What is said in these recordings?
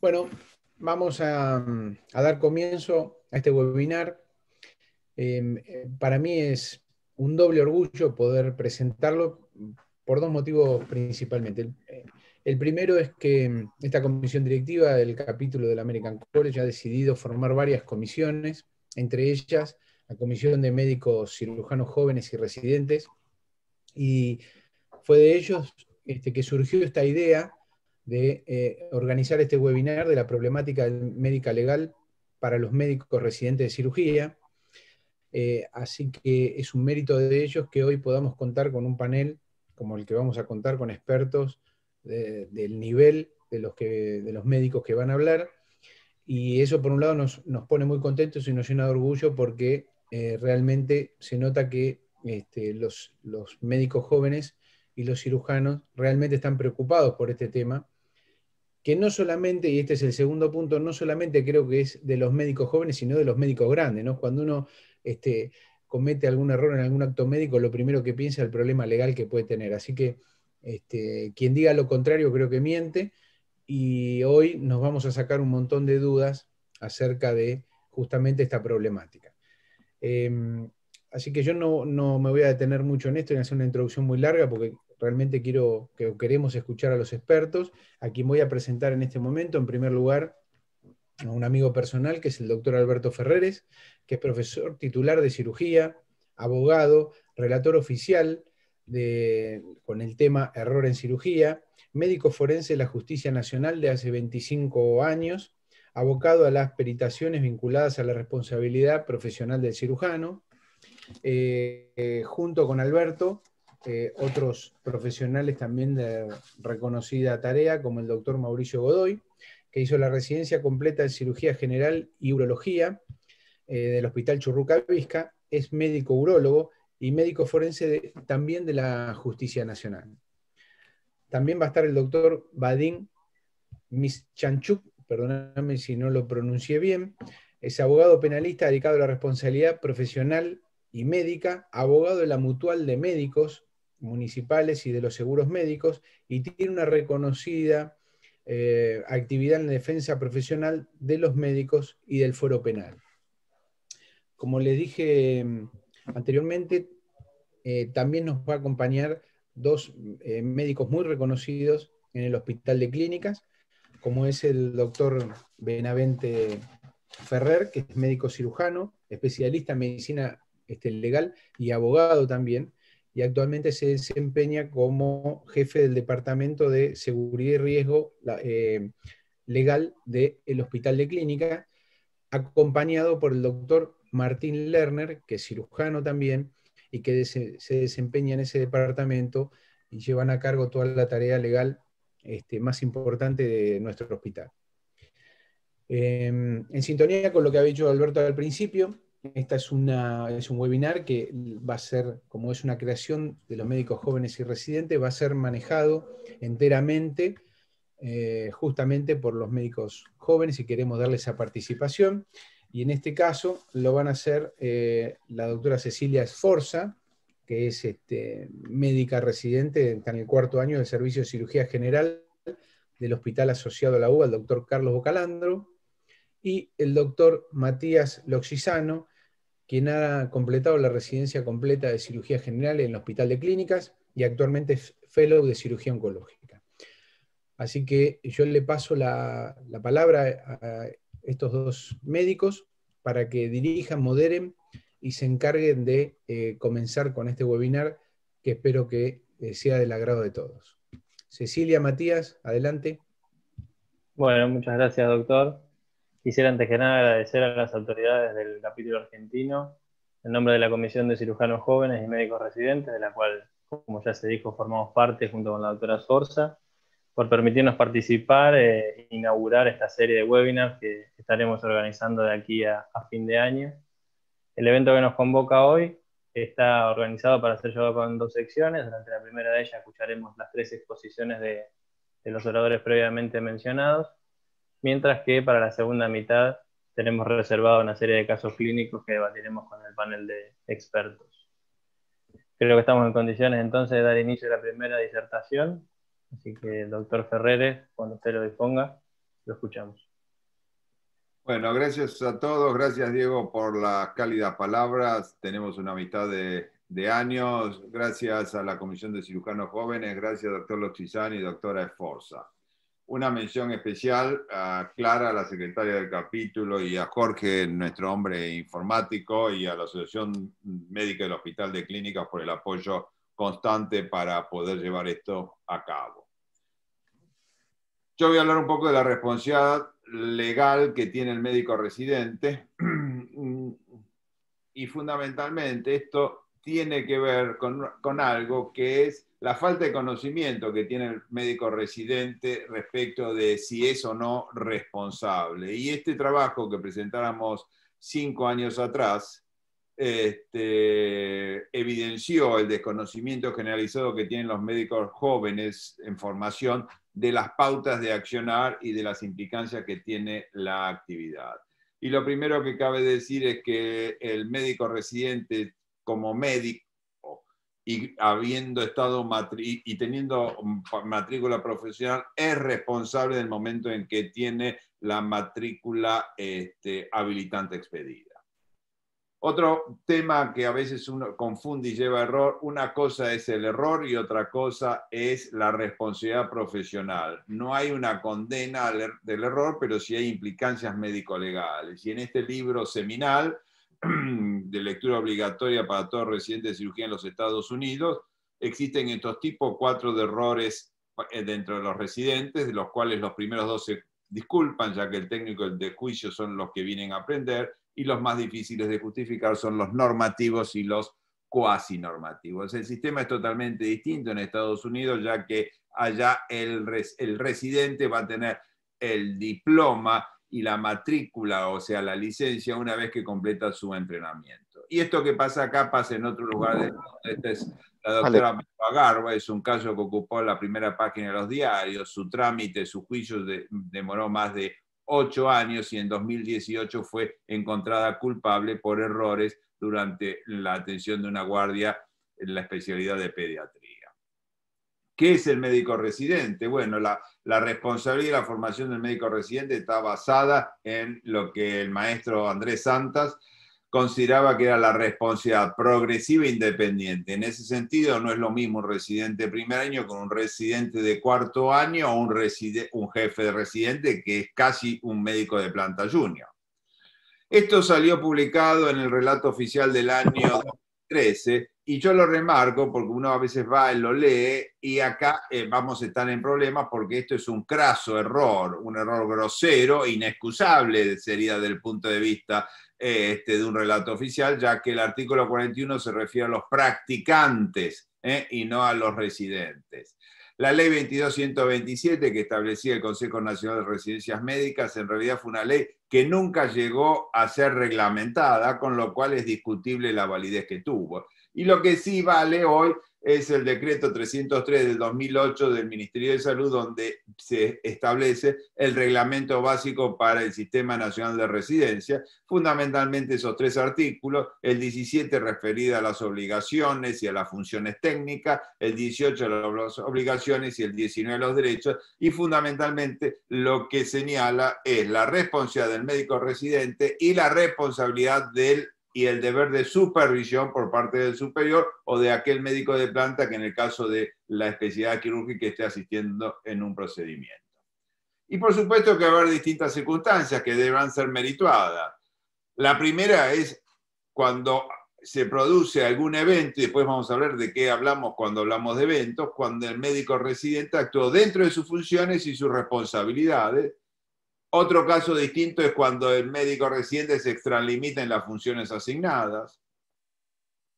Bueno, vamos a dar comienzo a este webinar. Para mí es un doble orgullo poder presentarlo por dos motivos principalmente. El primero es que esta comisión directiva del capítulo del American College ha decidido formar varias comisiones, entre ellas la Comisión de Médicos Cirujanos Jóvenes y Residentes, y fue de ellos que surgió esta idea de organizar este webinar de la problemática médica legal para los médicos residentes de cirugía. Así que es un mérito de ellos que hoy podamos contar con un panel como el que vamos a contar, con expertos del nivel de los médicos que van a hablar. Y eso por un lado nos pone muy contentos y nos llena de orgullo porque realmente se nota que los médicos jóvenes y los cirujanos realmente están preocupados por este tema, que no solamente, y este es el segundo punto, no solamente creo que es de los médicos jóvenes, sino de los médicos grandes, ¿no? Cuando uno comete algún error en algún acto médico, lo primero que piensa es el problema legal que puede tener. Así que quien diga lo contrario creo que miente, y hoy nos vamos a sacar un montón de dudas acerca de justamente esta problemática. Así que yo no me voy a detener mucho en esto, voy a hacer una introducción muy larga porque realmente queremos escuchar a los expertos, a quien voy a presentar en este momento. En primer lugar, a un amigo personal que es el doctor Alberto Ferreres, que es profesor titular de cirugía, abogado, relator oficial con el tema error en cirugía, médico forense de la Justicia Nacional de hace 25 años, abocado a las peritaciones vinculadas a la responsabilidad profesional del cirujano. Junto con Alberto, otros profesionales también de reconocida tarea, como el doctor Mauricio Godoy, que hizo la residencia completa en cirugía general y urología del Hospital Churruca Vizca, es médico urólogo y médico forense también de la Justicia Nacional. También va a estar el doctor Vadim Mischanchuk, perdóname si no lo pronuncié bien, es abogado penalista dedicado a la responsabilidad profesional y médica, abogado de la Mutual de Médicos Municipales y de los Seguros Médicos, y tiene una reconocida actividad en la defensa profesional de los médicos y del foro penal. Como les dije anteriormente, también nos va a acompañar dos médicos muy reconocidos en el Hospital de Clínicas, como es el doctor Benavente Ferrer, que es médico cirujano, especialista en medicina legal y abogado también, y actualmente se desempeña como jefe del Departamento de Seguridad y Riesgo Legal del Hospital de Clínica, acompañado por el doctor Martín Lerner, que es cirujano también, y que se desempeña en ese departamento y llevan a cargo toda la tarea legal más importante de nuestro hospital. En sintonía con lo que había dicho Alberto al principio, esta es un webinar que va a ser, como es una creación de los médicos jóvenes y residentes, va a ser manejado enteramente justamente por los médicos jóvenes y queremos darle esa participación. Y en este caso lo van a hacer la doctora Cecilia Sforza, que es médica residente, está en el 4º año del Servicio de Cirugía General del Hospital Asociado a la UBA, el doctor Carlos Bocalandro, y el doctor Matías Loxisano, quien ha completado la residencia completa de cirugía general en el Hospital de Clínicas y actualmente es fellow de cirugía oncológica. Así que yo le paso la palabra a estos dos médicos para que dirijan, moderen y se encarguen de comenzar con este webinar que espero que sea del agrado de todos. Cecilia, Matías, adelante. Bueno, muchas gracias, doctor. Quisiera antes que nada agradecer a las autoridades del capítulo argentino, en nombre de la Comisión de Cirujanos Jóvenes y Médicos Residentes, de la cual, como ya se dijo, formamos parte junto con la doctora Sforza, por permitirnos participar e inaugurar esta serie de webinars que estaremos organizando de aquí a fin de año. El evento que nos convoca hoy está organizado para ser llevado con 2 secciones. Durante la primera de ellas escucharemos las 3 exposiciones de los oradores previamente mencionados, mientras que para la segunda mitad tenemos reservado una serie de casos clínicos que debatiremos con el panel de expertos. Creo que estamos en condiciones entonces de dar inicio a la primera disertación, así que doctor Ferreres, cuando usted lo disponga. lo escuchamos. Bueno, gracias a todos, gracias Diego por las cálidas palabras, tenemos una amistad de años, gracias a la Comisión de Cirujanos Jóvenes, gracias doctor Lochisani y doctora Esforza. Una mención especial a Clara, la secretaria del capítulo, y a Jorge, nuestro hombre informático, y a la Asociación Médica del Hospital de Clínicas por el apoyo constante para poder llevar esto a cabo. Yo voy a hablar un poco de la responsabilidad legal que tiene el médico residente y fundamentalmente esto tiene que ver con algo que es la falta de conocimiento que tiene el médico residente respecto de si es o no responsable. Y este trabajo que presentáramos 5 años atrás evidenció el desconocimiento generalizado que tienen los médicos jóvenes en formación de las pautas de accionar y de las implicancias que tiene la actividad. Y lo primero que cabe decir es que el médico residente como médico y habiendo estado y teniendo matrícula profesional es responsable del momento en que tiene la matrícula habilitante expedida. Otro tema que a veces uno confunde y lleva a error, una cosa es el error y otra cosa es la responsabilidad profesional. No hay una condena del error, pero sí hay implicancias médico-legales. Y en este libro seminal, de lectura obligatoria para todos residentes de cirugía en los Estados Unidos, existen estos tipos 4 de errores dentro de los residentes, de los cuales los primeros 2 se disculpan, ya que el técnico y el de juicio son los que vienen a aprender, y los más difíciles de justificar son los normativos y los cuasi normativos. El sistema es totalmente distinto en Estados Unidos, ya que allá el residente va a tener el diploma y la matrícula, o sea, la licencia, una vez que completa su entrenamiento. Y esto que pasa acá pasa en otro lugar del mundo. Esta es la doctora Agarba, es un caso que ocupó la primera página de los diarios. Su trámite, su juicio demoró más de 8 años y en 2018 fue encontrada culpable por errores durante la atención de una guardia en la especialidad de pediatría. ¿Qué es el médico residente? Bueno, la responsabilidad y la formación del médico residente está basada en lo que el maestro Andrés Santas consideraba que era la responsabilidad progresiva e independiente. En ese sentido, no es lo mismo un residente de primer año con un residente de 4º año o un jefe de residente que es casi un médico de planta junior. Esto salió publicado en el relato oficial del año 2013 y yo lo remarco porque uno a veces va y lo lee y acá vamos a estar en problemas porque esto es un craso error, un error grosero, inexcusable sería del punto de vista de un relato oficial, ya que el artículo 41 se refiere a los practicantes y no a los residentes. La ley 22.127, que establecía el Consejo Nacional de Residencias Médicas, en realidad fue una ley que nunca llegó a ser reglamentada, con lo cual es discutible la validez que tuvo. Y lo que sí vale hoy es el decreto 303 del 2008 del Ministerio de Salud, donde se establece el reglamento básico para el Sistema Nacional de Residencia, fundamentalmente esos 3 artículos, el 17 referido a las obligaciones y a las funciones técnicas, el 18 a las obligaciones y el 19 a los derechos, y fundamentalmente lo que señala es la responsabilidad del médico residente y la responsabilidad y el deber de supervisión por parte del superior o de aquel médico de planta que en el caso de la especialidad quirúrgica esté asistiendo en un procedimiento. Y por supuesto que va a haber distintas circunstancias que deberán ser merituadas. La primera es cuando se produce algún evento, y después vamos a hablar de qué hablamos cuando hablamos de eventos, cuando el médico residente actuó dentro de sus funciones y sus responsabilidades. Otro caso distinto es cuando el médico residente se extralimita en las funciones asignadas.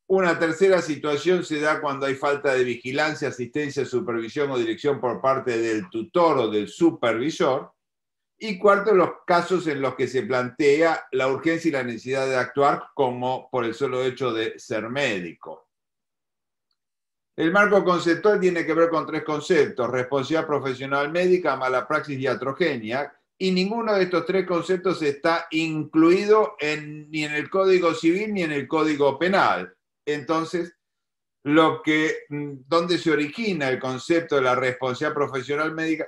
Una tercera situación se da cuando hay falta de vigilancia, asistencia, supervisión o dirección por parte del tutor o del supervisor. Y cuarto, los casos en los que se plantea la urgencia y la necesidad de actuar como por el solo hecho de ser médico. El marco conceptual tiene que ver con 3 conceptos: responsabilidad profesional médica, mala praxis y iatrogenia. Y ninguno de estos 3 conceptos está incluido ni en el Código Civil ni en el Código Penal. Entonces, ¿dónde se origina el concepto de la responsabilidad profesional médica?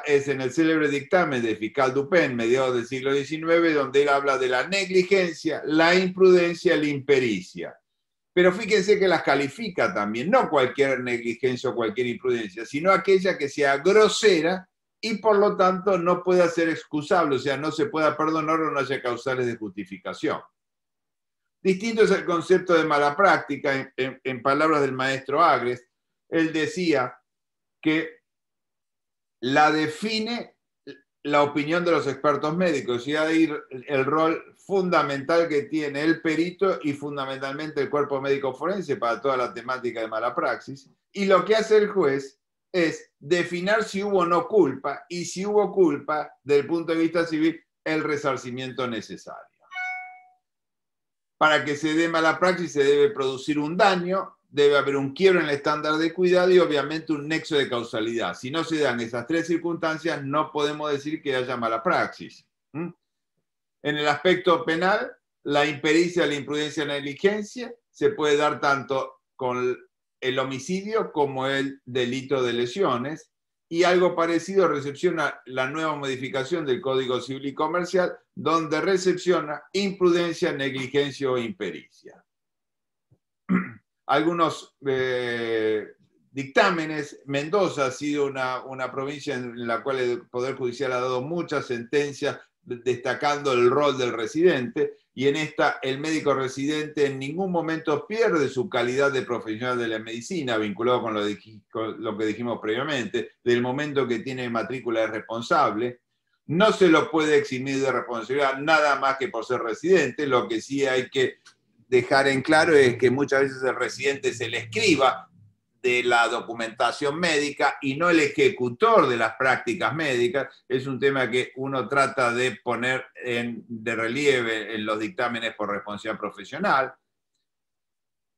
es en el célebre dictamen de fiscal Dupin, mediados del siglo XIX, donde él habla de la negligencia, la imprudencia, la impericia. Pero fíjense que las califica también, no cualquier negligencia o cualquier imprudencia, sino aquella que sea grosera y por lo tanto no pueda ser excusable, o sea, no se pueda perdonar o no haya causales de justificación. Distinto es el concepto de mala práctica, en palabras del maestro Agres. Él decía que la define la opinión de los expertos médicos, y ahí el rol fundamental que tiene el perito y fundamentalmente el cuerpo médico forense para toda la temática de mala praxis. Y lo que hace el juez es definir si hubo o no culpa, y si hubo culpa, desde el punto de vista civil, el resarcimiento necesario. Para que se dé mala praxis se debe producir un daño, debe haber un quiebro en el estándar de cuidado y obviamente un nexo de causalidad. Si no se dan esas tres circunstancias, no podemos decir que haya mala praxis. En el aspecto penal, la impericia, la imprudencia, la negligencia se puede dar tanto con el homicidio como el delito de lesiones, y algo parecido recepciona la nueva modificación del Código Civil y Comercial, donde recepciona imprudencia, negligencia o impericia. Algunos dictámenes. Mendoza ha sido una provincia en la cual el Poder Judicial ha dado muchas sentencias destacando el rol del residente, y en esta el médico residente en ningún momento pierde su calidad de profesional de la medicina, vinculado con lo que dijimos previamente, del momento que tiene matrícula de responsable. No se lo puede eximir de responsabilidad nada más que por ser residente. Lo que sí hay que dejar en claro es que muchas veces el residente es el escriba de la documentación médica y no el ejecutor de las prácticas médicas. Es un tema que uno trata de poner de relieve en los dictámenes por responsabilidad profesional.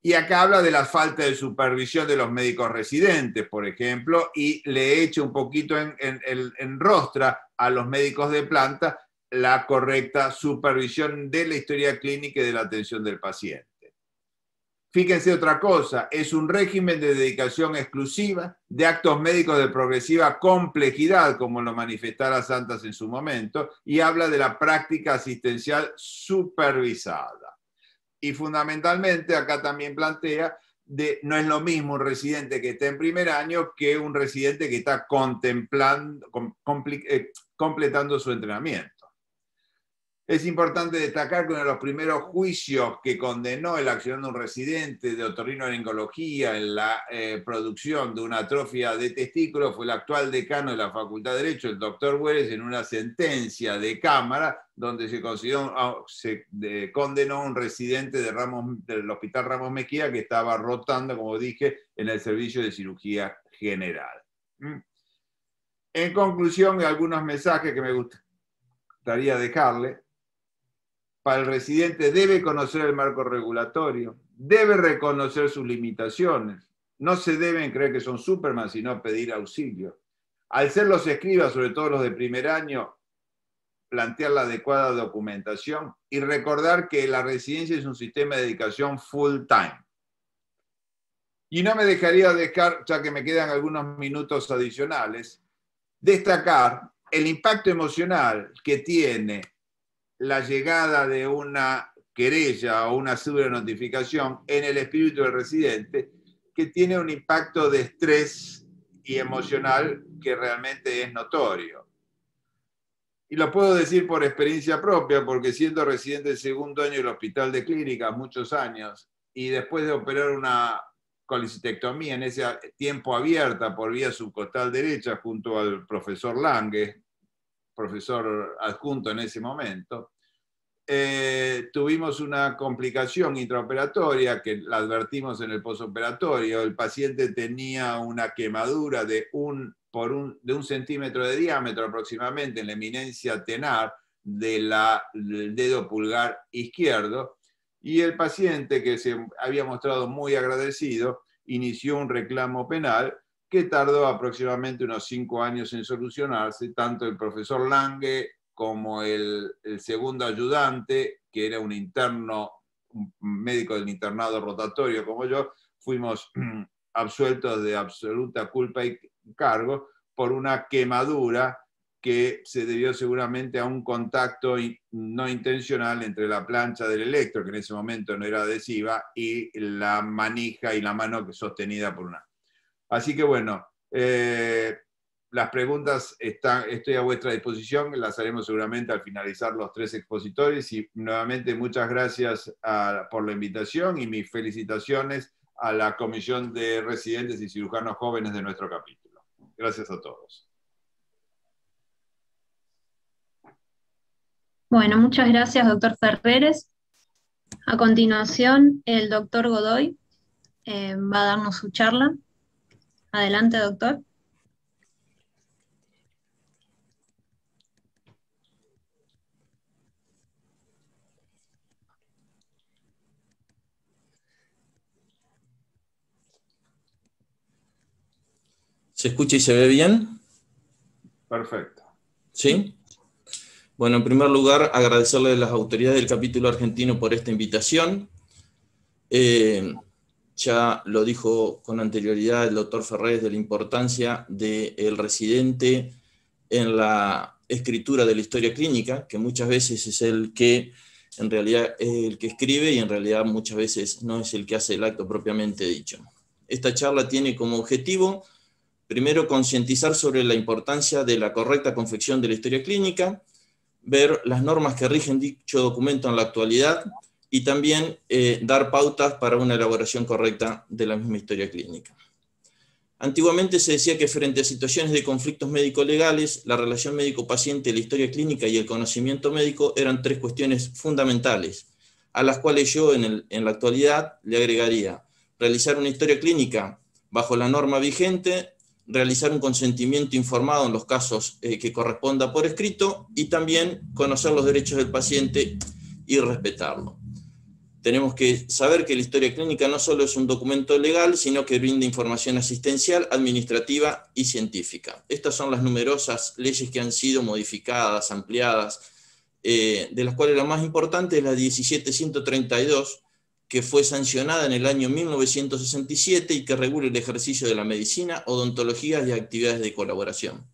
Y acá habla de la falta de supervisión de los médicos residentes, por ejemplo, y le echa un poquito en rostra a los médicos de planta la correcta supervisión de la historia clínica y de la atención del paciente. Fíjense otra cosa, es un régimen de dedicación exclusiva de actos médicos de progresiva complejidad, como lo manifestara Santas en su momento, y habla de la práctica asistencial supervisada. Y fundamentalmente acá también plantea no es lo mismo un residente que está en primer año que un residente que está completando su entrenamiento. Es importante destacar que uno de los primeros juicios que condenó el accionar de un residente de otorrinolaringología en la producción de una atrofia de testículos fue el actual decano de la Facultad de Derecho, el doctor Güeres, en una sentencia de Cámara donde se condenó a un residente del Hospital Ramos Mejía que estaba rotando, como dije, en el servicio de cirugía general. En conclusión, algunos mensajes que me gustaría dejarle. Para el residente debe conocer el marco regulatorio, debe reconocer sus limitaciones, no se deben creer que son Superman, sino pedir auxilio. Al ser los escribas, sobre todo los de primer año, plantear la adecuada documentación y recordar que la residencia es un sistema de dedicación full time. Y no me dejaría dejar, ya que me quedan algunos minutos adicionales, destacar el impacto emocional que tiene la llegada de una querella o una notificación en el espíritu del residente, que tiene un impacto de estrés y emocional que realmente es notorio. Y lo puedo decir por experiencia propia, porque siendo residente del segundo año del Hospital de Clínicas, muchos años, y después de operar una colicistectomía en ese tiempo abierta por vía subcostal derecha junto al profesor Lange, profesor adjunto en ese momento, tuvimos una complicación intraoperatoria que la advertimos en el posoperatorio. El paciente tenía una quemadura de un centímetro de diámetro aproximadamente en la eminencia tenar del dedo pulgar izquierdo, y el paciente, que se había mostrado muy agradecido, inició un reclamo penal que tardó aproximadamente unos 5 años en solucionarse. Tanto el profesor Lange como el segundo ayudante, que era un interno, un médico del internado rotatorio como yo, fuimos absueltos de absoluta culpa y cargo, por una quemadura que se debió seguramente a un contacto no intencional entre la plancha del electro, que en ese momento no era adhesiva, y la manija y la mano que sostenida por una. Así que bueno, las preguntas estoy a vuestra disposición, las haremos seguramente al finalizar los 3 expositores, y nuevamente muchas gracias por la invitación y mis felicitaciones a la Comisión de Residentes y Cirujanos Jóvenes de nuestro capítulo. Gracias a todos. Bueno, muchas gracias, doctor Ferreres. A continuación, el doctor Godoy va a darnos su charla. Adelante, doctor. ¿Se escucha y se ve bien? Perfecto. ¿Sí? Bueno, en primer lugar, agradecerle a las autoridades del capítulo argentino por esta invitación. Ya lo dijo con anterioridad el doctor Ferreres de la importancia del residente en la escritura de la historia clínica, que muchas veces es el que en realidad es el que escribe y en realidad muchas veces no es el que hace el acto propiamente dicho. Esta charla tiene como objetivo, primero, concientizar sobre la importancia de la correcta confección de la historia clínica, ver las normas que rigen dicho documento en la actualidad y también dar pautas para una elaboración correcta de la misma historia clínica. Antiguamente se decía que frente a situaciones de conflictos médico-legales, la relación médico-paciente, la historia clínica y el conocimiento médico eran 3 cuestiones fundamentales, a las cuales yo en la actualidad le agregaría realizar una historia clínica bajo la norma vigente, realizar un consentimiento informado en los casos que corresponda por escrito y también conocer los derechos del paciente y respetarlo. Tenemos que saber que la historia clínica no solo es un documento legal, sino que brinda información asistencial, administrativa y científica. Estas son las numerosas leyes que han sido modificadas, ampliadas, de las cuales la más importante es la 17132, que fue sancionada en el año 1967 y que regula el ejercicio de la medicina, odontología y actividades de colaboración.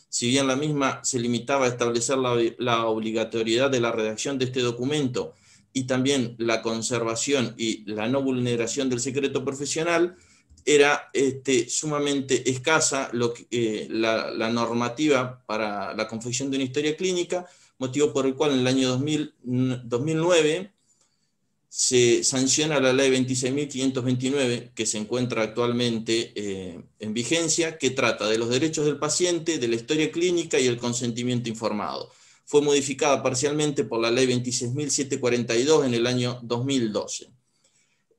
Si bien la misma se limitaba a establecer la obligatoriedad de la redacción de este documento y también la conservación y la no vulneración del secreto profesional, era sumamente escasa la normativa para la confección de una historia clínica, motivo por el cual en el año 2009 se sanciona la ley 26.529, que se encuentra actualmente en vigencia, que trata de los derechos del paciente, de la historia clínica y el consentimiento informado. Fue modificada parcialmente por la ley 26.742 en el año 2012.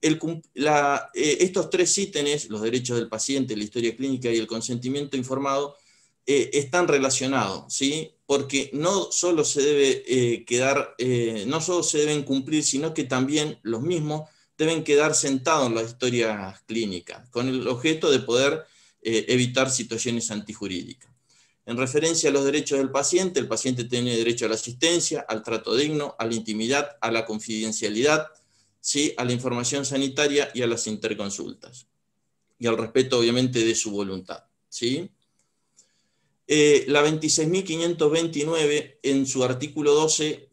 Estos 3 ítems, los derechos del paciente, la historia clínica y el consentimiento informado, están relacionados, ¿sí? Porque no solo se debe no solo se deben cumplir, sino que también los mismos deben quedar sentados en las historias clínicas, con el objeto de poder evitar situaciones antijurídicas. En referencia a los derechos del paciente, el paciente tiene derecho a la asistencia, al trato digno, a la intimidad, a la confidencialidad, ¿sí? A la información sanitaria y a las interconsultas. Y al respeto, obviamente, de su voluntad, ¿sí? La 26.529, en su artículo 12,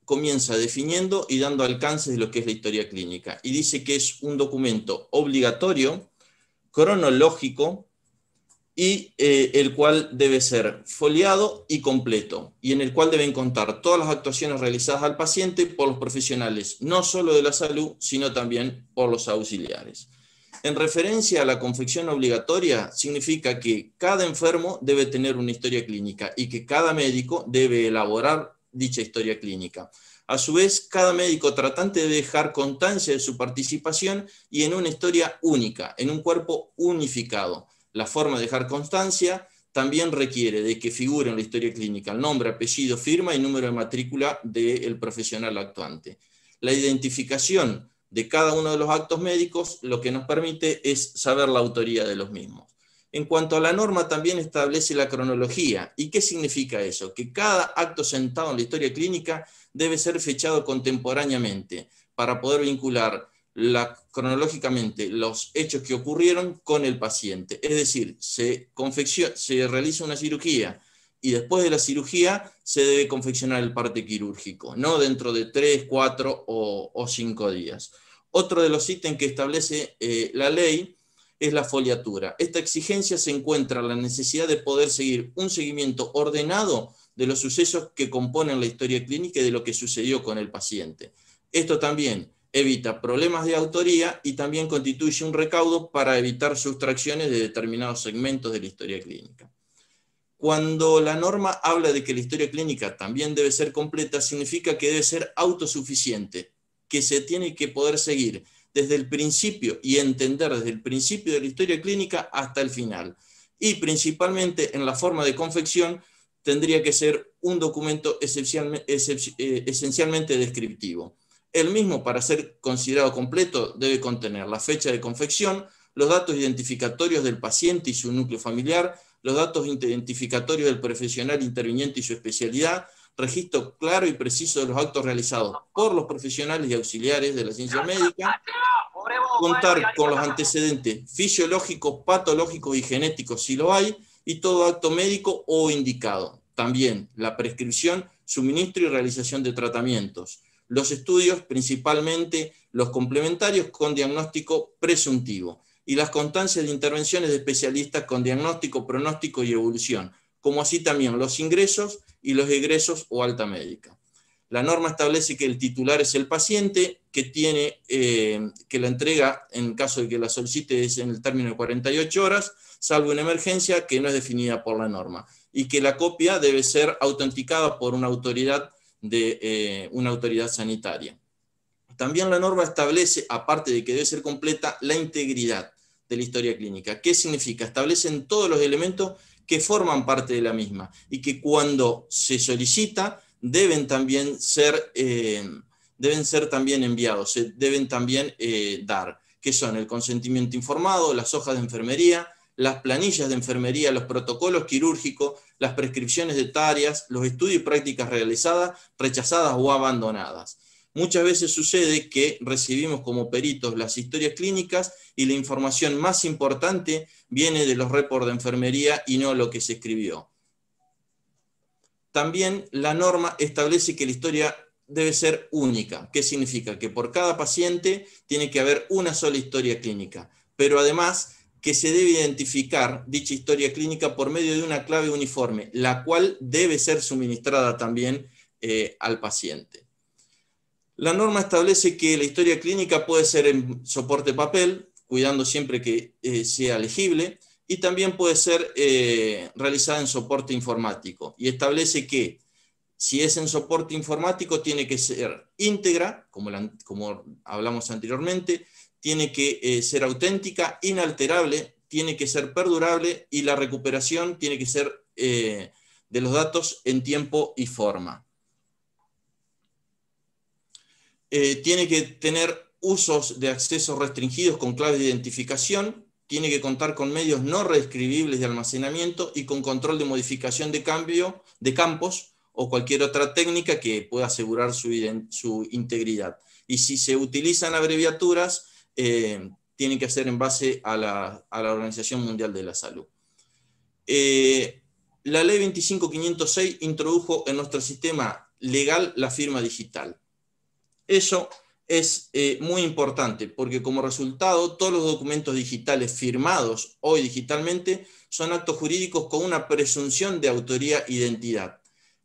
comienza definiendo y dando alcance de lo que es la historia clínica. Y dice que es un documento obligatorio, cronológico, y el cual debe ser foliado y completo, y en el cual deben contar todas las actuaciones realizadas al paciente por los profesionales, no solo de la salud, sino también por los auxiliares. En referencia a la confección obligatoria, significa que cada enfermo debe tener una historia clínica y que cada médico debe elaborar dicha historia clínica. A su vez, cada médico tratante debe dejar constancia de su participación y en una historia única, en un cuerpo unificado. La forma de dejar constancia también requiere de que figure en la historia clínica el nombre, apellido, firma y número de matrícula del profesional actuante. La identificación de cada uno de los actos médicos lo que nos permite es saber la autoría de los mismos. En cuanto a la norma, también establece la cronología. ¿Y qué significa eso? Que cada acto sentado en la historia clínica debe ser fechado contemporáneamente para poder vincular cronológicamente los hechos que ocurrieron con el paciente. Es decir, se realiza una cirugía y después de la cirugía se debe confeccionar el parte quirúrgico, no dentro de 3, 4 o 5 días. Otro de los ítems que establece la ley es la foliatura. Esta exigencia se encuentra en la necesidad de poder seguir un seguimiento ordenado de los sucesos que componen la historia clínica y de lo que sucedió con el paciente. Esto también evita problemas de autoría y también constituye un recaudo para evitar sustracciones de determinados segmentos de la historia clínica. Cuando la norma habla de que la historia clínica también debe ser completa, significa que debe ser autosuficiente, que se tiene que poder seguir desde el principio y entender desde el principio de la historia clínica hasta el final. Y principalmente en la forma de confección tendría que ser un documento esencialmente descriptivo. El mismo, para ser considerado completo, debe contener la fecha de confección, los datos identificatorios del paciente y su núcleo familiar, los datos identificatorios del profesional interviniente y su especialidad, registro claro y preciso de los actos realizados por los profesionales y auxiliares de la ciencia médica, contar con los antecedentes fisiológicos, patológicos y genéticos si lo hay, y todo acto médico o indicado. También la prescripción, suministro y realización de tratamientos. Los estudios, principalmente los complementarios con diagnóstico presuntivo, y las constancias de intervenciones de especialistas con diagnóstico, pronóstico y evolución, como así también los ingresos y los egresos o alta médica. La norma establece que el titular es el paciente, que la entrega, en caso de que la solicite, es en el término de 48 horas, salvo en emergencia que no es definida por la norma, y que la copia debe ser autenticada por una autoridad sanitaria. También la norma establece, aparte de que debe ser completa, la integridad de la historia clínica. ¿Qué significa? Establecen todos los elementos que forman parte de la misma y que cuando se solicita deben también ser también enviados, se deben también dar, que son el consentimiento informado, las hojas de enfermería, las planillas de enfermería, los protocolos quirúrgicos, las prescripciones etarias, los estudios y prácticas realizadas, rechazadas o abandonadas. Muchas veces sucede que recibimos como peritos las historias clínicas y la información más importante viene de los reportes de enfermería y no lo que se escribió. También la norma establece que la historia debe ser única. ¿Qué significa? Que por cada paciente tiene que haber una sola historia clínica, pero además que se debe identificar dicha historia clínica por medio de una clave uniforme, la cual debe ser suministrada también al paciente. La norma establece que la historia clínica puede ser en soporte papel, cuidando siempre que sea legible, y también puede ser realizada en soporte informático. Y establece que si es en soporte informático tiene que ser íntegra, como hablamos anteriormente, tiene que ser auténtica, inalterable, tiene que ser perdurable y la recuperación tiene que ser de los datos en tiempo y forma. Tiene que tener usos de acceso restringidos con claves de identificación, tiene que contar con medios no reescribibles de almacenamiento y con control de modificación de campos o cualquier otra técnica que pueda asegurar su integridad. Y si se utilizan abreviaturas, tienen que ser en base a la Organización Mundial de la Salud. La Ley 25.506 introdujo en nuestro sistema legal la firma digital. Eso es muy importante porque como resultado todos los documentos digitales firmados hoy digitalmente son actos jurídicos con una presunción de autoría e identidad.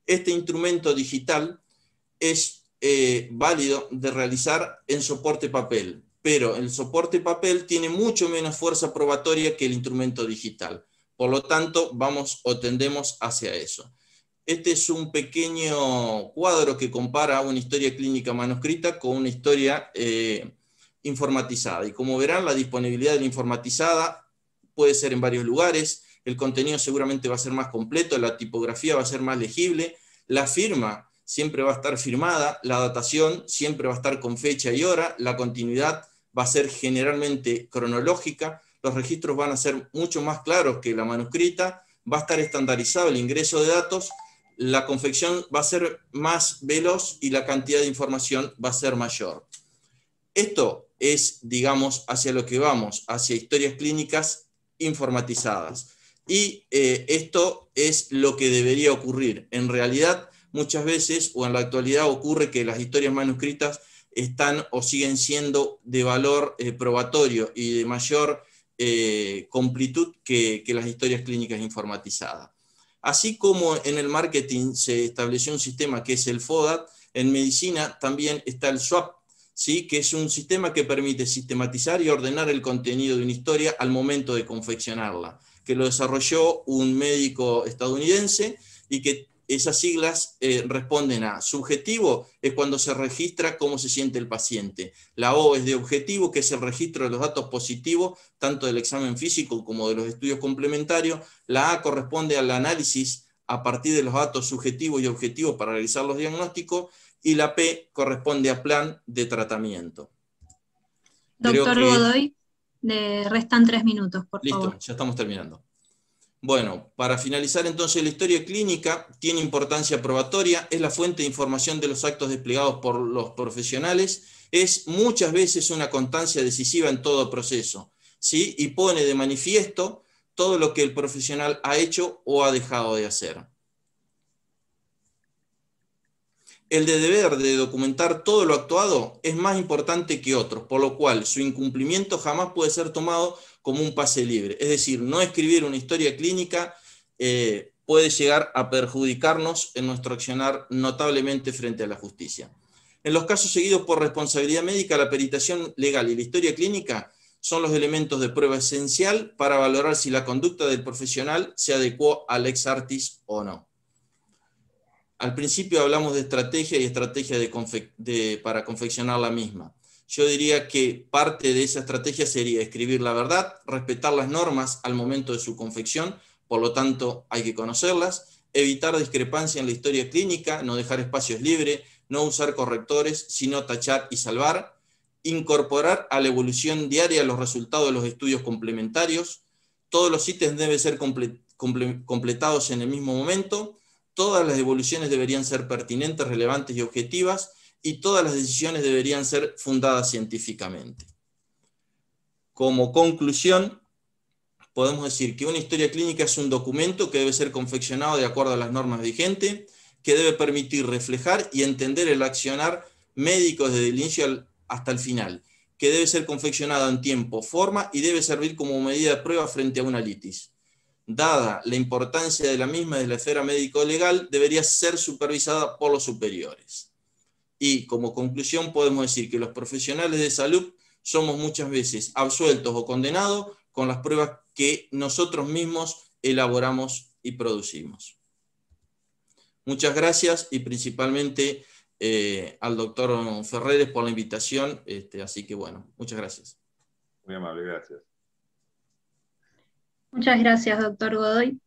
Este instrumento digital es válido de realizar en soporte papel, pero el soporte papel tiene mucho menos fuerza probatoria que el instrumento digital. Por lo tanto, vamos o tendemos hacia eso. Este es un pequeño cuadro que compara una historia clínica manuscrita con una historia informatizada. Y como verán, la disponibilidad de la informatizada puede ser en varios lugares, el contenido seguramente va a ser más completo, la tipografía va a ser más legible, la firma siempre va a estar firmada, la datación siempre va a estar con fecha y hora, la continuidad va a ser generalmente cronológica, los registros van a ser mucho más claros que la manuscrita, va a estar estandarizado el ingreso de datos, la confección va a ser más veloz y la cantidad de información va a ser mayor. Esto es, digamos, hacia lo que vamos, hacia historias clínicas informatizadas. Y esto es lo que debería ocurrir. En realidad, muchas veces, o en la actualidad, ocurre que las historias manuscritas están o siguen siendo de valor probatorio y de mayor completud que las historias clínicas informatizadas. Así como en el marketing se estableció un sistema que es el FODAT, en medicina también está el SWAP, ¿sí? Que es un sistema que permite sistematizar y ordenar el contenido de una historia al momento de confeccionarla, que lo desarrolló un médico estadounidense y que esas siglas responden a subjetivo, es cuando se registra cómo se siente el paciente. La O es de objetivo, que es el registro de los datos positivos, tanto del examen físico como de los estudios complementarios. La A corresponde al análisis a partir de los datos subjetivos y objetivos para realizar los diagnósticos, y la P corresponde a plan de tratamiento. Doctor Godoy, le restan 3 minutos, por favor. Listo, ya estamos terminando. Bueno, para finalizar entonces, la historia clínica tiene importancia probatoria, es la fuente de información de los actos desplegados por los profesionales, es muchas veces una constancia decisiva en todo proceso, ¿sí? Y pone de manifiesto todo lo que el profesional ha hecho o ha dejado de hacer. El deber de documentar todo lo actuado es más importante que otros, por lo cual su incumplimiento jamás puede ser tomado como un pase libre. Es decir, no escribir una historia clínica puede llegar a perjudicarnos en nuestro accionar notablemente frente a la justicia. En los casos seguidos por responsabilidad médica, la peritación legal y la historia clínica son los elementos de prueba esencial para valorar si la conducta del profesional se adecuó al ex artis o no. Al principio hablamos de estrategia y estrategia para confeccionar la misma. Yo diría que parte de esa estrategia sería escribir la verdad, respetar las normas al momento de su confección, por lo tanto hay que conocerlas, evitar discrepancia en la historia clínica, no dejar espacios libres, no usar correctores, sino tachar y salvar, incorporar a la evolución diaria los resultados de los estudios complementarios, todos los ítems deben ser completados en el mismo momento, todas las evoluciones deberían ser pertinentes, relevantes y objetivas, y todas las decisiones deberían ser fundadas científicamente. Como conclusión, podemos decir que una historia clínica es un documento que debe ser confeccionado de acuerdo a las normas vigentes, que debe permitir reflejar y entender el accionar médico desde el inicio hasta el final, que debe ser confeccionado en tiempo, forma y debe servir como medida de prueba frente a una litis. Dada la importancia de la misma desde la esfera médico-legal, debería ser supervisada por los superiores. Y como conclusión podemos decir que los profesionales de salud somos muchas veces absueltos o condenados con las pruebas que nosotros mismos elaboramos y producimos. Muchas gracias y principalmente al doctor Ferreres por la invitación, así que bueno, muchas gracias. Muy amable, gracias. Muchas gracias, doctor Godoy.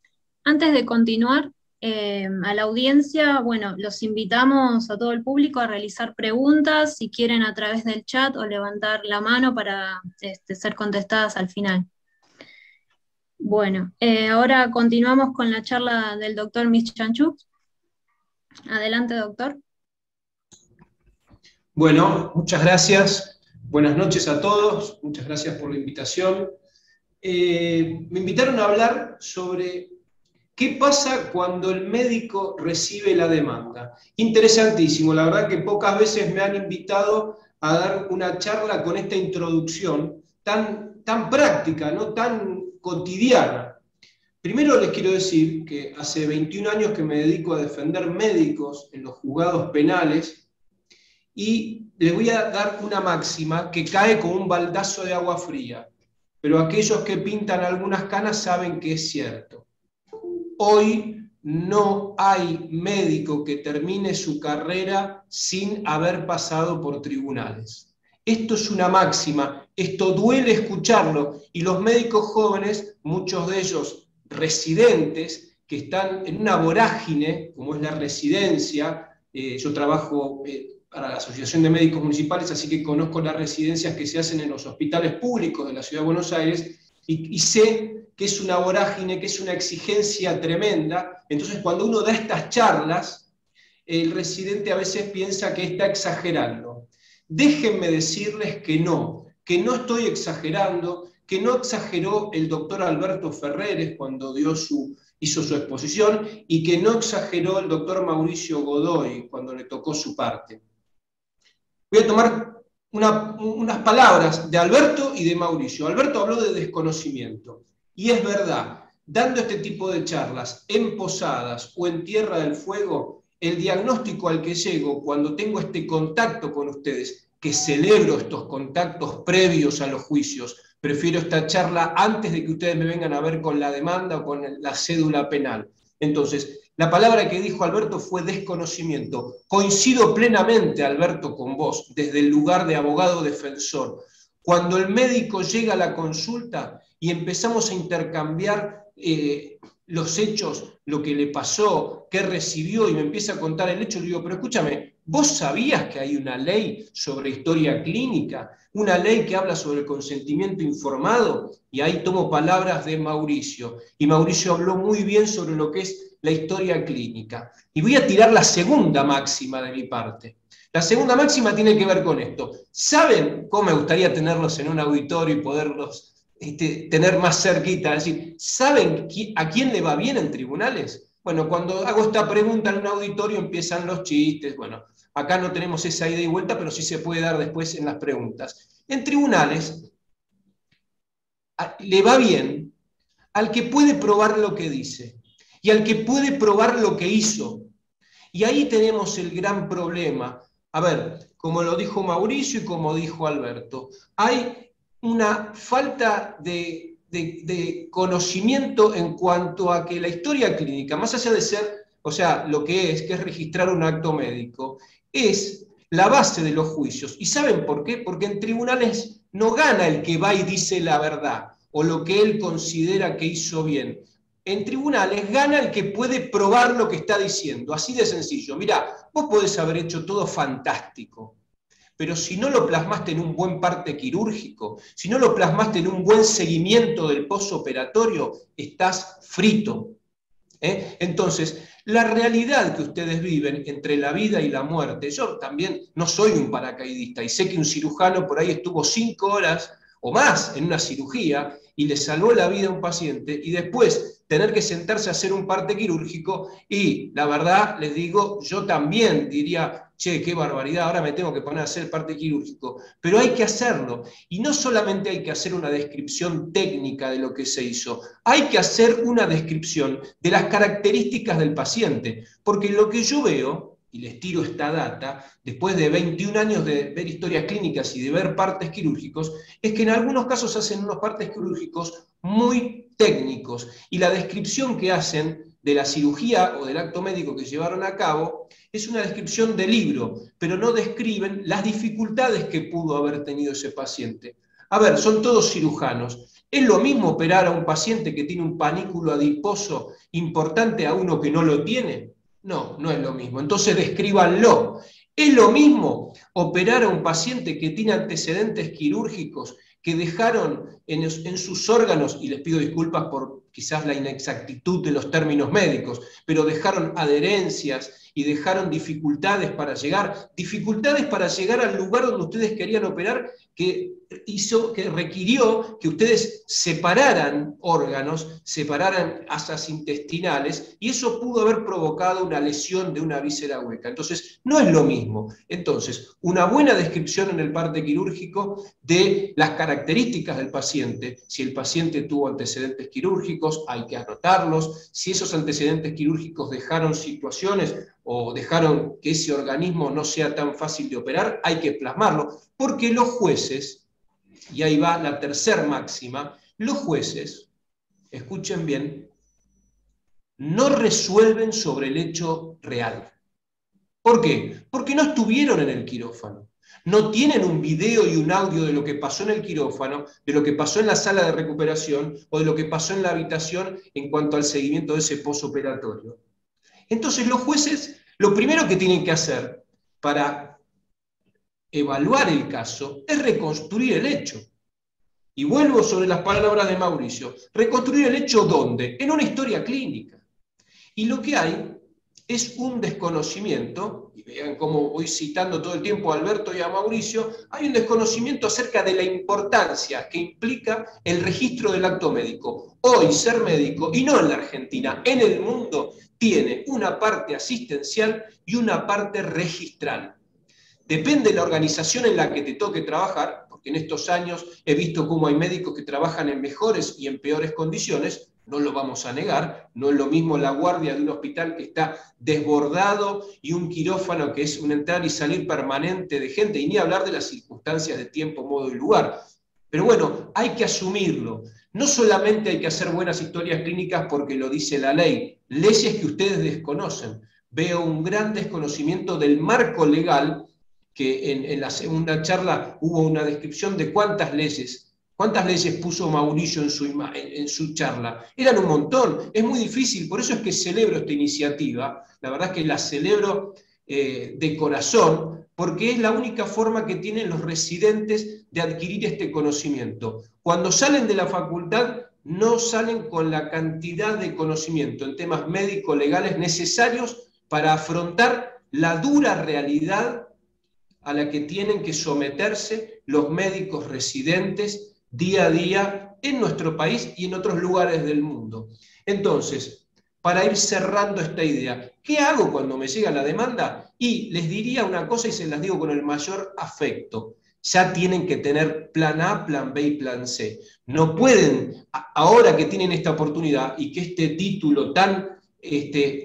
Antes de continuar, a la audiencia, bueno, los invitamos a todo el público a realizar preguntas, si quieren a través del chat o levantar la mano para ser contestadas al final. Bueno, ahora continuamos con la charla del doctor Mischanchuk. Adelante, doctor. Bueno, muchas gracias. Buenas noches a todos. Muchas gracias por la invitación. Me invitaron a hablar sobre qué pasa cuando el médico recibe la demanda. Interesantísimo, la verdad que pocas veces me han invitado a dar una charla con esta introducción tan práctica, ¿no? Tan cotidiana. Primero les quiero decir que hace 21 años que me dedico a defender médicos en los juzgados penales y les voy a dar una máxima que cae como un baldazo de agua fría. Pero aquellos que pintan algunas canas saben que es cierto. Hoy no hay médico que termine su carrera sin haber pasado por tribunales. Esto es una máxima, esto duele escucharlo, y los médicos jóvenes, muchos de ellos residentes, que están en una vorágine, como es la residencia, yo trabajo para la Asociación de Médicos Municipales, así que conozco las residencias que se hacen en los hospitales públicos de la Ciudad de Buenos Aires, y sé que es una vorágine, que es una exigencia tremenda. Entonces, cuando uno da estas charlas, el residente a veces piensa que está exagerando. Déjenme decirles que no. que no estoy exagerando, que no exageró el doctor Alberto Ferreres cuando hizo su exposición y que no exageró el doctor Mauricio Godoy cuando le tocó su parte. Voy a tomar unas palabras de Alberto y de Mauricio. Alberto habló de desconocimiento, y es verdad, dando este tipo de charlas en Posadas o en Tierra del Fuego, el diagnóstico al que llego cuando tengo este contacto con ustedes, que celebro estos contactos previos a los juicios, prefiero esta charla antes de que ustedes me vengan a ver con la demanda o con la cédula penal. Entonces, la palabra que dijo Alberto fue desconocimiento. Coincido plenamente, Alberto, con vos, desde el lugar de abogado defensor. Cuando el médico llega a la consulta y empezamos a intercambiar los hechos, lo que le pasó, qué recibió, y me empieza a contar el hecho, le digo, pero escúchame, ¿vos sabías que hay una ley sobre historia clínica? Una ley que habla sobre el consentimiento informado, y ahí tomo palabras de Mauricio, y Mauricio habló muy bien sobre lo que es la historia clínica. Y voy a tirar la segunda máxima de mi parte. La segunda máxima tiene que ver con esto. ¿Saben cómo me gustaría tenerlos en un auditorio y poderlos tener más cerquita? Es decir, ¿saben a quién le va bien en tribunales? Bueno, cuando hago esta pregunta en un auditorio empiezan los chistes. Bueno, acá no tenemos esa ida y vuelta, pero sí se puede dar después en las preguntas. En tribunales le va bien al que puede probar lo que dice y al que puede probar lo que hizo. Y ahí tenemos el gran problema. A ver, como lo dijo Mauricio y como dijo Alberto, hay una falta de conocimiento en cuanto a que la historia clínica, más allá de ser, o sea, lo que es registrar un acto médico, es la base de los juicios. ¿Y saben por qué? Porque en tribunales no gana el que va y dice la verdad o lo que él considera que hizo bien. En tribunales gana el que puede probar lo que está diciendo, así de sencillo. Mirá, vos podés haber hecho todo fantástico, pero si no lo plasmaste en un buen parte quirúrgico, si no lo plasmaste en un buen seguimiento del postoperatorio, estás frito. Entonces, la realidad que ustedes viven entre la vida y la muerte, yo también no soy un paracaidista y sé que un cirujano por ahí estuvo 5 horas o más en una cirugía y le salvó la vida a un paciente y después tener que sentarse a hacer un parte quirúrgico y la verdad les digo, yo también diría, che, qué barbaridad, ahora me tengo que poner a hacer parte quirúrgico, pero hay que hacerlo y no solamente hay que hacer una descripción técnica de lo que se hizo, hay que hacer una descripción de las características del paciente, porque lo que yo veo, y les tiro esta data, después de 21 años de ver historias clínicas y de ver partes quirúrgicos, es que en algunos casos hacen unos partes quirúrgicos muy técnicos, y la descripción que hacen de la cirugía o del acto médico que llevaron a cabo es una descripción de libro, pero no describen las dificultades que pudo haber tenido ese paciente. A ver, son todos cirujanos. ¿Es lo mismo operar a un paciente que tiene un panículo adiposo importante a uno que no lo tiene? No, no es lo mismo. Entonces descríbanlo. ¿Es lo mismo operar a un paciente que tiene antecedentes quirúrgicos que dejaron en sus órganos, y les pido disculpas por quizás la inexactitud de los términos médicos, pero dejaron adherencias y dejaron dificultades para llegar al lugar donde ustedes querían operar, que requirió que ustedes separaran órganos, separaran asas intestinales, y eso pudo haber provocado una lesión de una víscera hueca. Entonces, no es lo mismo. Entonces, una buena descripción en el parte quirúrgico de las características del paciente. Si el paciente tuvo antecedentes quirúrgicos, hay que anotarlos. Si esos antecedentes quirúrgicos dejaron situaciones o dejaron que ese organismo no sea tan fácil de operar, hay que plasmarlo, porque los jueces, y ahí va la tercera máxima, los jueces, escuchen bien, no resuelven sobre el hecho real. ¿Por qué? Porque no estuvieron en el quirófano. No tienen un video y un audio de lo que pasó en el quirófano, de lo que pasó en la sala de recuperación o de lo que pasó en la habitación en cuanto al seguimiento de ese posoperatorio. Entonces los jueces, lo primero que tienen que hacer para evaluar el caso es reconstruir el hecho. Y vuelvo sobre las palabras de Mauricio. ¿Reconstruir el hecho dónde? En una historia clínica. Y lo que hay es un desconocimiento, y vean cómo voy citando todo el tiempo a Alberto y a Mauricio, hay un desconocimiento acerca de la importancia que implica el registro del acto médico. Hoy ser médico, y no en la Argentina, en el mundo, tiene una parte asistencial y una parte registral. Depende de la organización en la que te toque trabajar, porque en estos años he visto cómo hay médicos que trabajan en mejores y en peores condiciones, no lo vamos a negar, no es lo mismo la guardia de un hospital que está desbordado y un quirófano que es un entrar y salir permanente de gente, y ni hablar de las circunstancias de tiempo, modo y lugar. Pero bueno, hay que asumirlo. No solamente hay que hacer buenas historias clínicas porque lo dice la ley, leyes que ustedes desconocen. Veo un gran desconocimiento del marco legal, que en la segunda charla hubo una descripción de cuántas leyes puso Mauricio en su charla. Eran un montón, es muy difícil, por eso es que celebro esta iniciativa, la verdad es que la celebro de corazón, porque es la única forma que tienen los residentes de adquirir este conocimiento. Cuando salen de la facultad, no salen con la cantidad de conocimiento en temas médico-legales necesarios para afrontar la dura realidad a la que tienen que someterse los médicos residentes día a día en nuestro país y en otros lugares del mundo. Entonces, para ir cerrando esta idea, ¿qué hago cuando me llega la demanda? Y les diría una cosa y se las digo con el mayor afecto. Ya tienen que tener plan A, plan B y plan C. No pueden, ahora que tienen esta oportunidad y que este título tan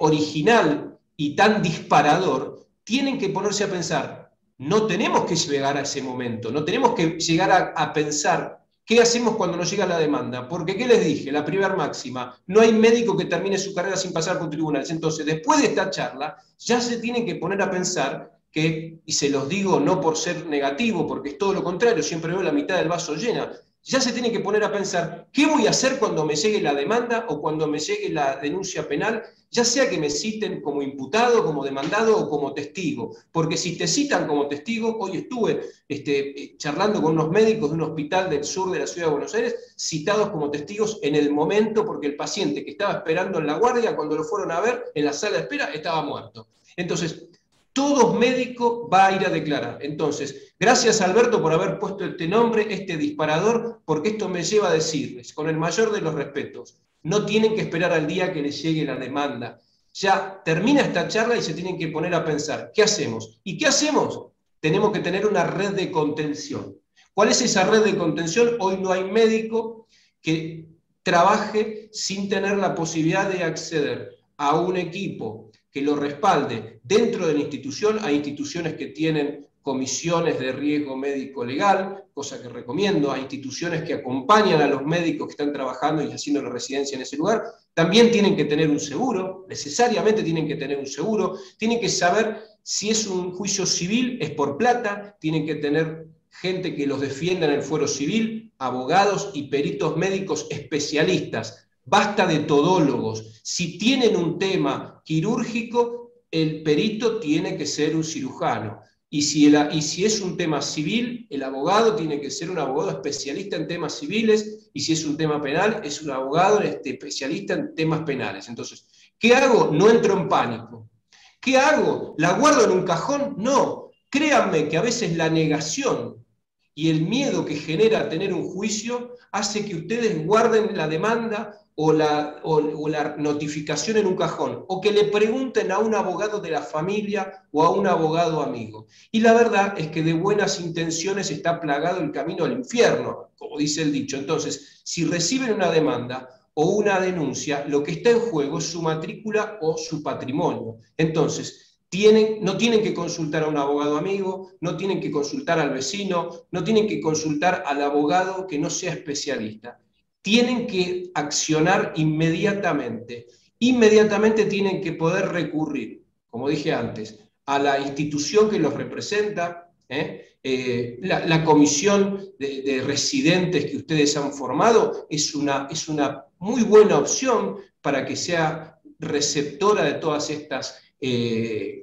original y tan disparador, tienen que ponerse a pensar. No tenemos que llegar a ese momento, no tenemos que llegar a pensar qué hacemos cuando nos llega la demanda, porque ¿qué les dije? La primera máxima, no hay médico que termine su carrera sin pasar por tribunales. Entonces, después de esta charla, ya se tienen que poner a pensar que, y se los digo no por ser negativo, porque es todo lo contrario, siempre veo la mitad del vaso llena, ya se tienen que poner a pensar, ¿qué voy a hacer cuando me llegue la demanda o cuando me llegue la denuncia penal? Ya sea que me citen como imputado, como demandado o como testigo. Porque si te citan como testigo, hoy estuve charlando con unos médicos de un hospital del sur de la ciudad de Buenos Aires, citados como testigos en el momento, porque el paciente que estaba esperando en la guardia, cuando lo fueron a ver en la sala de espera, estaba muerto. Entonces, todo médico va a ir a declarar. Entonces, gracias Alberto por haber puesto este nombre, este disparador, porque esto me lleva a decirles, con el mayor de los respetos, no tienen que esperar al día que les llegue la demanda. Ya termina esta charla y se tienen que poner a pensar, ¿qué hacemos? ¿Y qué hacemos? Tenemos que tener una red de contención. ¿Cuál es esa red de contención? Hoy no hay médico que trabaje sin tener la posibilidad de acceder a un equipo que lo respalde dentro de la institución. Hay instituciones que tienen comisiones de riesgo médico legal, cosa que recomiendo. Hay instituciones que acompañan a los médicos que están trabajando y haciendo la residencia en ese lugar. También tienen que tener un seguro, necesariamente tienen que tener un seguro, tienen que saber si es un juicio civil, es por plata, tienen que tener gente que los defienda en el fuero civil, abogados y peritos médicos especialistas. Basta de todólogos. Si tienen un tema quirúrgico, el perito tiene que ser un cirujano. Y si es un tema civil, el abogado tiene que ser un abogado especialista en temas civiles, y si es un tema penal, es un abogado especialista en temas penales. Entonces, ¿qué hago? No entro en pánico. ¿Qué hago? ¿La guardo en un cajón? No. Créanme que a veces la negación y el miedo que genera tener un juicio hace que ustedes guarden la demanda o la notificación en un cajón, o que le pregunten a un abogado de la familia o a un abogado amigo. Y la verdad es que de buenas intenciones está plagado el camino al infierno, como dice el dicho. Entonces, si reciben una demanda o una denuncia, lo que está en juego es su matrícula o su patrimonio. Entonces, no tienen que consultar a un abogado amigo, no tienen que consultar al vecino, no tienen que consultar al abogado que no sea especialista. Tienen que accionar inmediatamente. Inmediatamente tienen que poder recurrir, como dije antes, a la institución que los representa, la comisión de residentes que ustedes han formado es una muy buena opción para que sea receptora de todas estas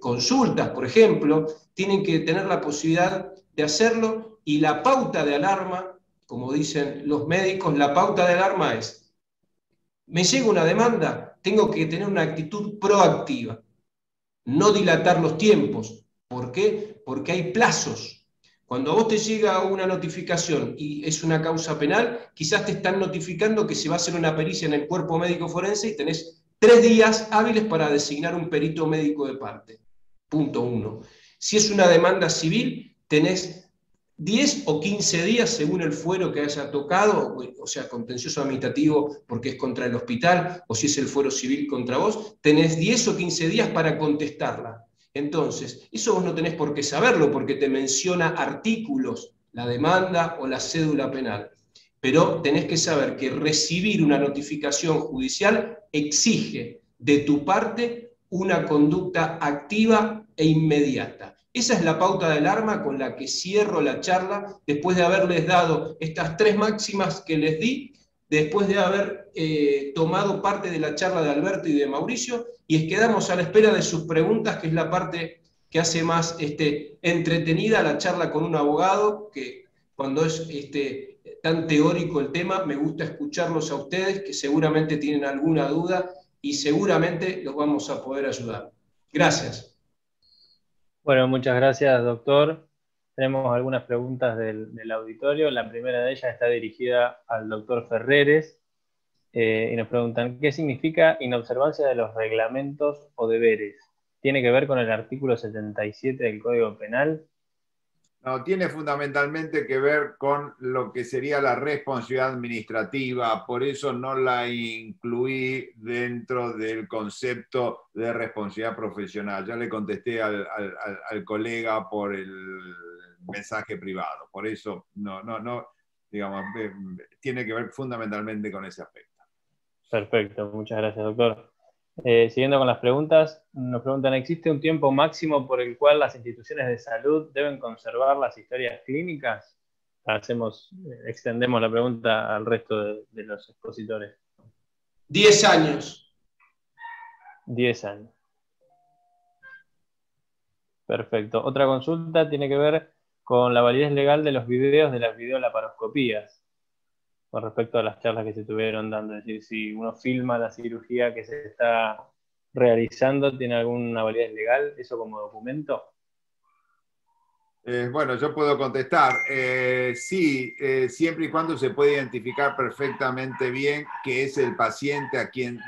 consultas, por ejemplo. Tienen que tener la posibilidad de hacerlo, y la pauta de alarma, como dicen los médicos, la pauta de alarma es: me llega una demanda, tengo que tener una actitud proactiva. no dilatar los tiempos. ¿Por qué? Porque hay plazos. Cuando a vos te llega una notificación y es una causa penal, quizás te están notificando que se va a hacer una pericia en el cuerpo médico forense y tenés 3 días hábiles para designar un perito médico de parte. Punto 1. Si es una demanda civil, tenés 10 o 15 días según el fuero que haya tocado, o sea, contencioso administrativo porque es contra el hospital, o si es el fuero civil contra vos, tenés 10 o 15 días para contestarla. Entonces, eso vos no tenés por qué saberlo, porque te menciona artículos, la demanda o la cédula penal. Pero tenés que saber que recibir una notificación judicial exige de tu parte una conducta activa e inmediata. Esa es la pauta del arma con la que cierro la charla, después de haberles dado estas 3 máximas que les di, después de haber tomado parte de la charla de Alberto y de Mauricio, y quedamos a la espera de sus preguntas, que es la parte que hace más entretenida la charla con un abogado, que cuando es tan teórico el tema, me gusta escucharlos a ustedes, que seguramente tienen alguna duda, y seguramente los vamos a poder ayudar. Gracias. Bueno, muchas gracias, doctor. Tenemos algunas preguntas del auditorio. La primera de ellas está dirigida al doctor Ferreres y nos preguntan, ¿qué significa inobservancia de los reglamentos o deberes? ¿Tiene que ver con el artículo 77 del Código Penal? No, tiene fundamentalmente que ver con lo que sería la responsabilidad administrativa, por eso no la incluí dentro del concepto de responsabilidad profesional. Ya le contesté al colega por el mensaje privado, por eso no, digamos, tiene que ver fundamentalmente con ese aspecto. Perfecto, muchas gracias, doctor. Siguiendo con las preguntas, nos preguntan, ¿existe un tiempo máximo por el cual las instituciones de salud deben conservar las historias clínicas? Extendemos la pregunta al resto de los expositores. 10 años. 10 años. Perfecto. Otra consulta tiene que ver con la validez legal de los videos de las videolaparoscopías, con respecto a las charlas que se estuvieron dando. Es decir, si uno filma la cirugía que se está realizando, ¿tiene alguna validez legal eso como documento? Bueno, yo puedo contestar. Sí, siempre y cuando se puede identificar perfectamente bien que es el paciente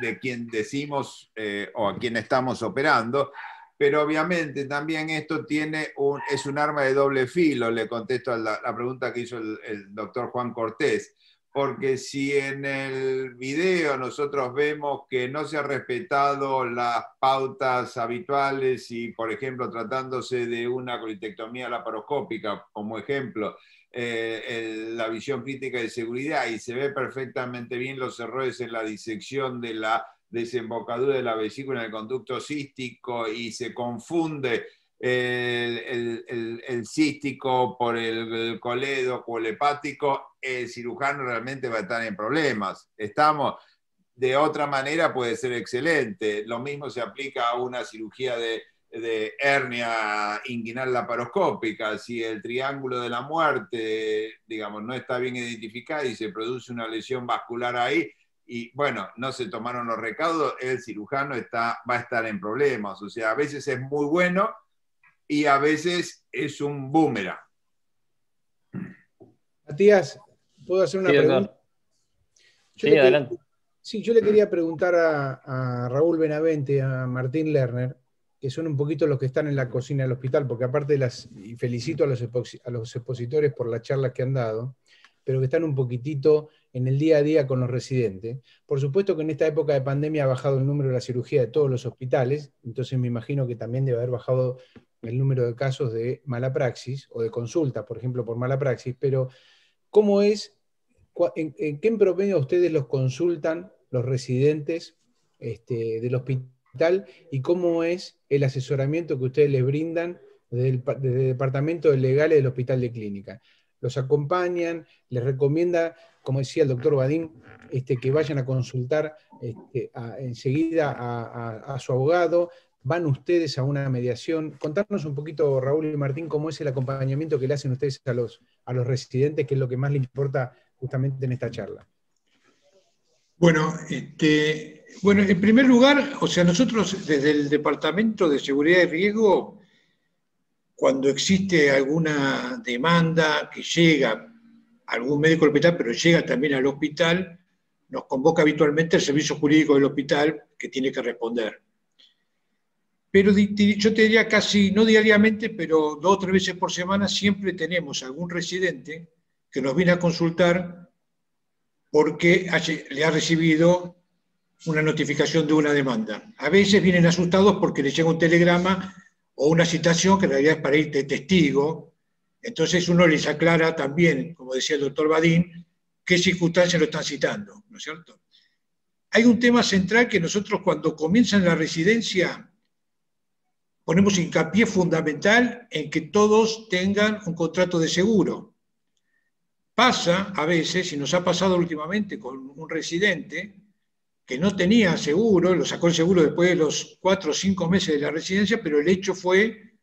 de quien decimos o a quien estamos operando, pero obviamente también esto es un arma de doble filo. Le contesto a la pregunta que hizo el doctor Juan Cortés. Porque si en el video nosotros vemos que no se ha respetado las pautas habituales y, por ejemplo, tratándose de una colitectomía laparoscópica, como ejemplo, la visión crítica de seguridad, y se ve perfectamente bien los errores en la disección de la desembocadura de la vesícula en el conducto cístico y se confunde el cístico por el colédoco o el hepático, el cirujano realmente va a estar en problemas. De otra manera puede ser excelente. Lo mismo se aplica a una cirugía de hernia inguinal laparoscópica. Si el triángulo de la muerte, digamos, no está bien identificado y se produce una lesión vascular ahí, y bueno, no se tomaron los recaudos, el cirujano va a estar en problemas. O sea, a veces es muy bueno y a veces es un boomerang. Matías, ¿puedo hacer una pregunta? Sí, adelante. Sí, yo le quería preguntar a Raúl Benavente, a Martín Lerner, que son un poquito los que están en la cocina del hospital, porque aparte y felicito a los expositores por la charla que han dado, pero que están un poquitito en el día a día con los residentes. Por supuesto que en esta época de pandemia ha bajado el número de la cirugía de todos los hospitales, entonces me imagino que también debe haber bajado el número de casos de mala praxis, o de consulta, por ejemplo, por mala praxis, pero ¿cómo es, en qué en promedio ustedes los consultan los residentes del hospital, y cómo es el asesoramiento que ustedes les brindan desde el departamento de legales del hospital de clínica? ¿Los acompañan? ¿Les recomienda, como decía el doctor Badín, que vayan a consultar enseguida a su abogado? ¿Van ustedes a una mediación? Contarnos un poquito, Raúl y Martín, cómo es el acompañamiento que le hacen ustedes a los, a, los, a los residentes, que es lo que más le importa justamente en esta charla. Bueno, bueno, en primer lugar, o sea, nosotros desde el Departamento de Seguridad y Riesgo, cuando existe alguna demanda que llega a algún médico del hospital, pero llega también al hospital, nos convoca habitualmente el servicio jurídico del hospital que tiene que responder. Pero yo te diría casi, no diariamente, pero 2 o 3 veces por semana siempre tenemos algún residente que nos viene a consultar porque le ha recibido una notificación de una demanda. A veces vienen asustados porque les llega un telegrama o una citación que en realidad es para ir de testigo. Entonces uno les aclara también, como decía el doctor Badín, qué circunstancias lo están citando, ¿no es cierto? Hay un tema central que nosotros cuando comienzan la residencia ponemos hincapié fundamental en que todos tengan un contrato de seguro. Pasa a veces, y nos ha pasado últimamente con un residente que no tenía seguro, lo sacó el seguro después de los 4 o 5 meses de la residencia, pero el hecho fue,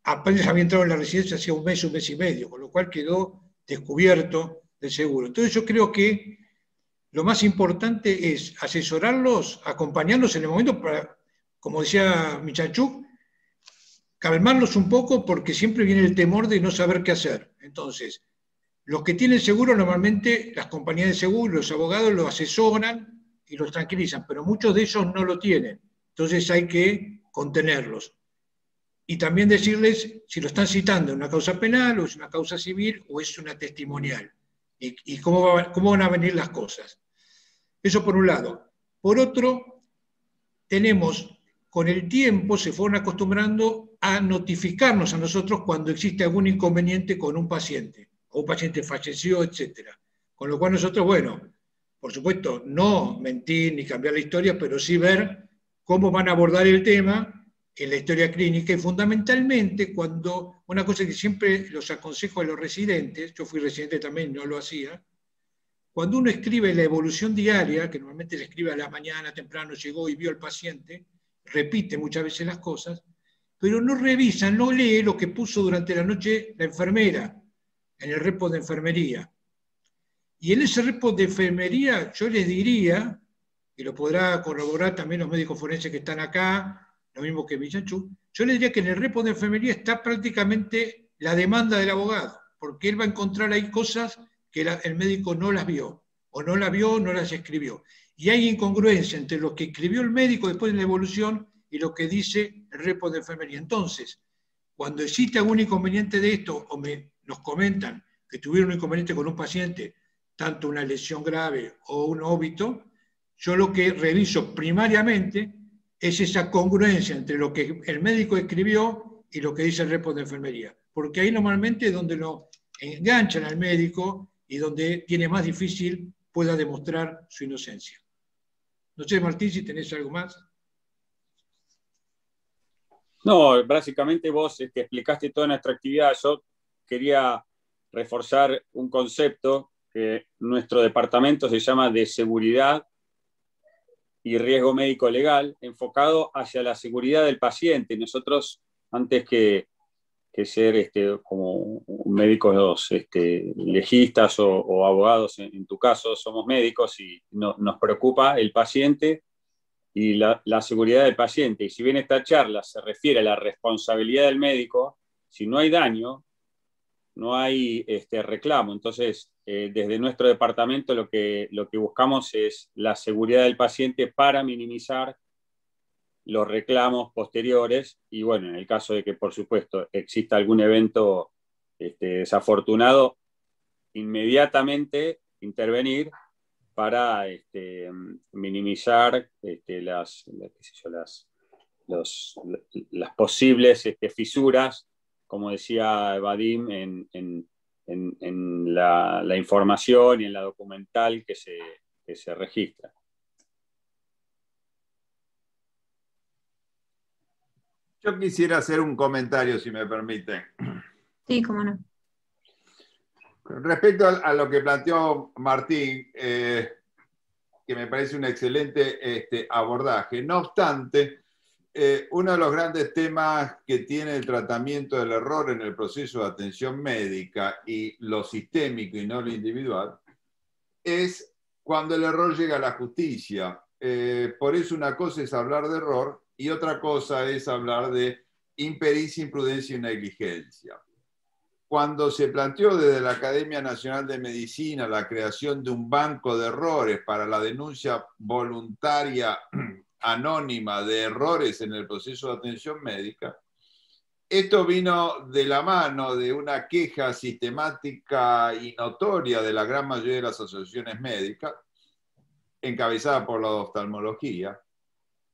apenas había entrado en la residencia hacía un mes y medio, con lo cual quedó descubierto del seguro. Entonces yo creo que lo más importante es asesorarlos, acompañarlos en el momento para, como decía Michanchuk, calmarlos un poco porque siempre viene el temor de no saber qué hacer. Entonces, los que tienen seguro normalmente, las compañías de seguro, los abogados los asesoran y los tranquilizan, pero muchos de ellos no lo tienen. Entonces hay que contenerlos. Y también decirles si lo están citando en una causa penal o es una causa civil o es una testimonial. Y cómo van a venir las cosas. Eso por un lado. Por otro, tenemos, con el tiempo se fueron acostumbrando a notificarnos a nosotros cuando existe algún inconveniente con un paciente, o un paciente falleció, etc. Con lo cual nosotros, bueno, por supuesto, no mentir ni cambiar la historia, pero sí ver cómo van a abordar el tema en la historia clínica y fundamentalmente cuando, una cosa que siempre los aconsejo a los residentes, yo fui residente también, no lo hacía, cuando uno escribe la evolución diaria, que normalmente le escribe a la mañana, temprano llegó y vio al paciente, repite muchas veces las cosas, pero no revisa, no lee lo que puso durante la noche la enfermera en el repo de enfermería. Y en ese repo de enfermería yo les diría, y lo podrá corroborar también los médicos forenses que están acá, lo mismo que Michanchuk, yo les diría que en el repo de enfermería está prácticamente la demanda del abogado, porque él va a encontrar ahí cosas que el médico no las vio, o no las vio, no las escribió. Y hay incongruencia entre lo que escribió el médico después de la evolución y lo que dice el repo de enfermería. Entonces, cuando existe algún inconveniente de esto, o nos comentan que tuvieron un inconveniente con un paciente, tanto una lesión grave o un óbito, yo lo que reviso primariamente es esa congruencia entre lo que el médico escribió y lo que dice el repo de enfermería. Porque ahí normalmente es donde lo enganchan al médico y donde tiene más difícil pueda demostrar su inocencia. No sé, Martín, si tenés algo más. No, básicamente vos explicaste toda nuestra actividad. Yo quería reforzar un concepto que nuestro departamento se llama de seguridad y riesgo médico legal, enfocado hacia la seguridad del paciente. Nosotros, antes que ser como médicos legistas o abogados, en tu caso, somos médicos y nos preocupa el paciente y la seguridad del paciente. Y si bien esta charla se refiere a la responsabilidad del médico, si no hay daño, no hay reclamo. Entonces, desde nuestro departamento lo que buscamos es la seguridad del paciente para minimizar los reclamos posteriores y, bueno, en el caso de que, por supuesto, exista algún evento desafortunado, inmediatamente intervenir para minimizar las posibles fisuras, como decía Vadim, en la información y en la documental que se registra. Yo quisiera hacer un comentario, si me permiten. Sí, cómo no. Respecto a lo que planteó Martín, que me parece un excelente abordaje. No obstante, uno de los grandes temas que tiene el tratamiento del error en el proceso de atención médica y lo sistémico y no lo individual es cuando el error llega a la justicia. Por eso una cosa es hablar de error y otra cosa es hablar de impericia, imprudencia y negligencia. Cuando se planteó desde la Academia Nacional de Medicina la creación de un banco de errores para la denuncia voluntaria anónima de errores en el proceso de atención médica, esto vino de la mano de una queja sistemática y notoria de la gran mayoría de las asociaciones médicas, encabezada por la oftalmología,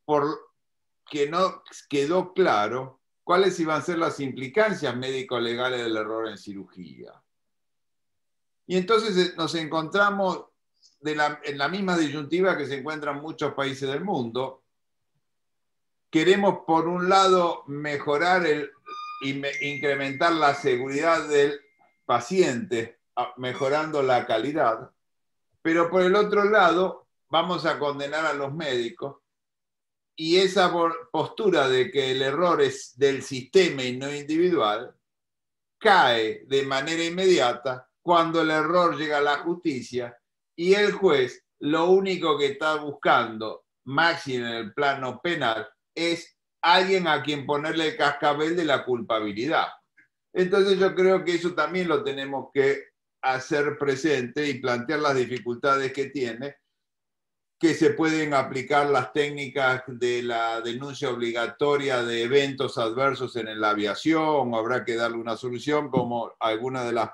porque no quedó claro cuáles iban a ser las implicancias médico-legales del error en cirugía. Y entonces nos encontramos en la misma disyuntiva que se encuentran muchos países del mundo. Queremos, por un lado, mejorar incrementar la seguridad del paciente, mejorando la calidad, pero por el otro lado, vamos a condenar a los médicos. Y esa postura de que el error es del sistema y no individual cae de manera inmediata cuando el error llega a la justicia y el juez lo único que está buscando, máximo en el plano penal, es alguien a quien ponerle el cascabel de la culpabilidad. Entonces yo creo que eso también lo tenemos que hacer presente y plantear las dificultades que tiene, que se pueden aplicar las técnicas de la denuncia obligatoria de eventos adversos en la aviación, o habrá que darle una solución, como algunas de las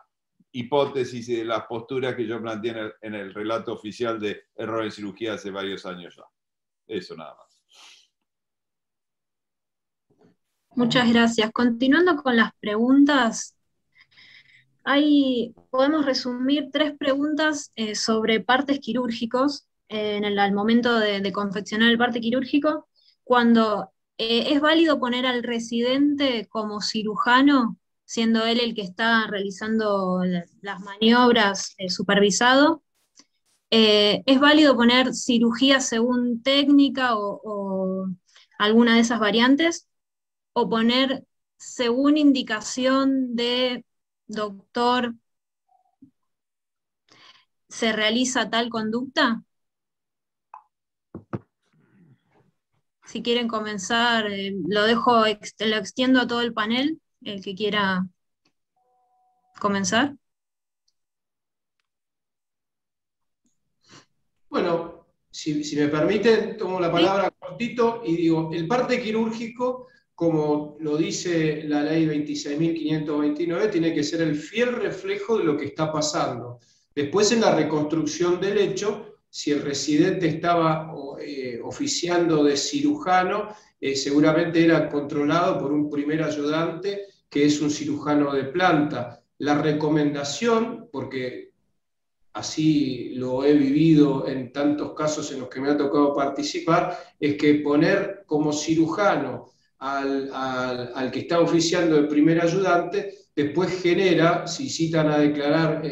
hipótesis y de las posturas que yo planteé en el relato oficial de error en cirugía hace varios años ya. Eso nada más. Muchas gracias. Continuando con las preguntas, podemos resumir 3 preguntas sobre partes quirúrgicos. Al momento de confeccionar el parte quirúrgico, cuando es válido poner al residente como cirujano, siendo él el que está realizando las maniobras supervisado. ¿Es válido poner cirugía según técnica o alguna de esas variantes? ¿O poner según indicación de doctor se realiza tal conducta? Si quieren comenzar, lo extiendo a todo el panel, el que quiera comenzar. Bueno, si me permiten, tomo la palabra cortito y digo, el parte quirúrgico, como lo dice la ley 26.529, tiene que ser el fiel reflejo de lo que está pasando. Después, en la reconstrucción del hecho, si el residente estaba oficiando de cirujano, seguramente era controlado por un primer ayudante que es un cirujano de planta. La recomendación, porque así lo he vivido en tantos casos en los que me ha tocado participar, es que poner como cirujano al que está oficiando de primer ayudante, después genera, si citan a declarar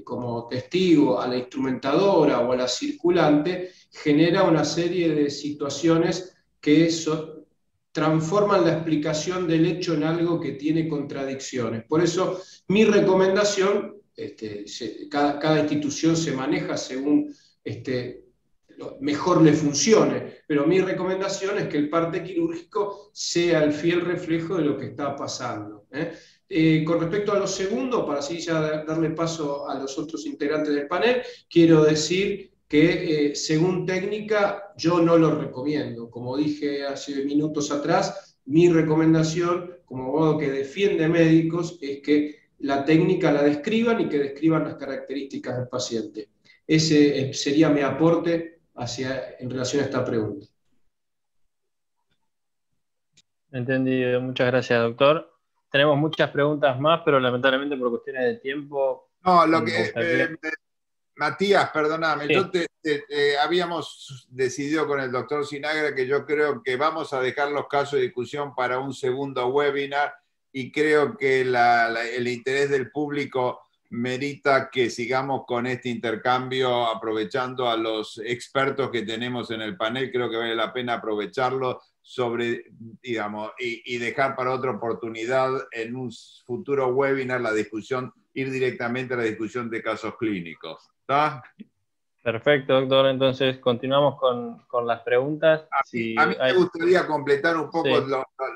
como testigo a la instrumentadora o a la circulante, genera una serie de situaciones que transforman la explicación del hecho en algo que tiene contradicciones. Por eso mi recomendación, cada institución se maneja según mejor le funcione, pero mi recomendación es que el parte quirúrgico sea el fiel reflejo de lo que está pasando. Con respecto a lo segundo, para así ya darle paso a los otros integrantes del panel, quiero decir que según técnica yo no lo recomiendo. Como dije hace minutos atrás, mi recomendación, como modo que defiende médicos, es que la técnica la describan y que describan las características del paciente. Ese sería mi aporte en relación a esta pregunta. Entendido, muchas gracias, doctor. Tenemos muchas preguntas más, pero lamentablemente por cuestiones de tiempo... No, Matías, perdóname, sí. Habíamos decidido con el doctor Sinagra que yo creo que vamos a dejar los casos de discusión para un segundo webinar y creo que el interés del público merita que sigamos con este intercambio aprovechando a los expertos que tenemos en el panel. Creo que vale la pena aprovecharlo y dejar para otra oportunidad en un futuro webinar la discusión, ir directamente a la discusión de casos clínicos. ¿Está? Perfecto, doctor. Entonces, continuamos con las preguntas. A mí me gustaría completar un poco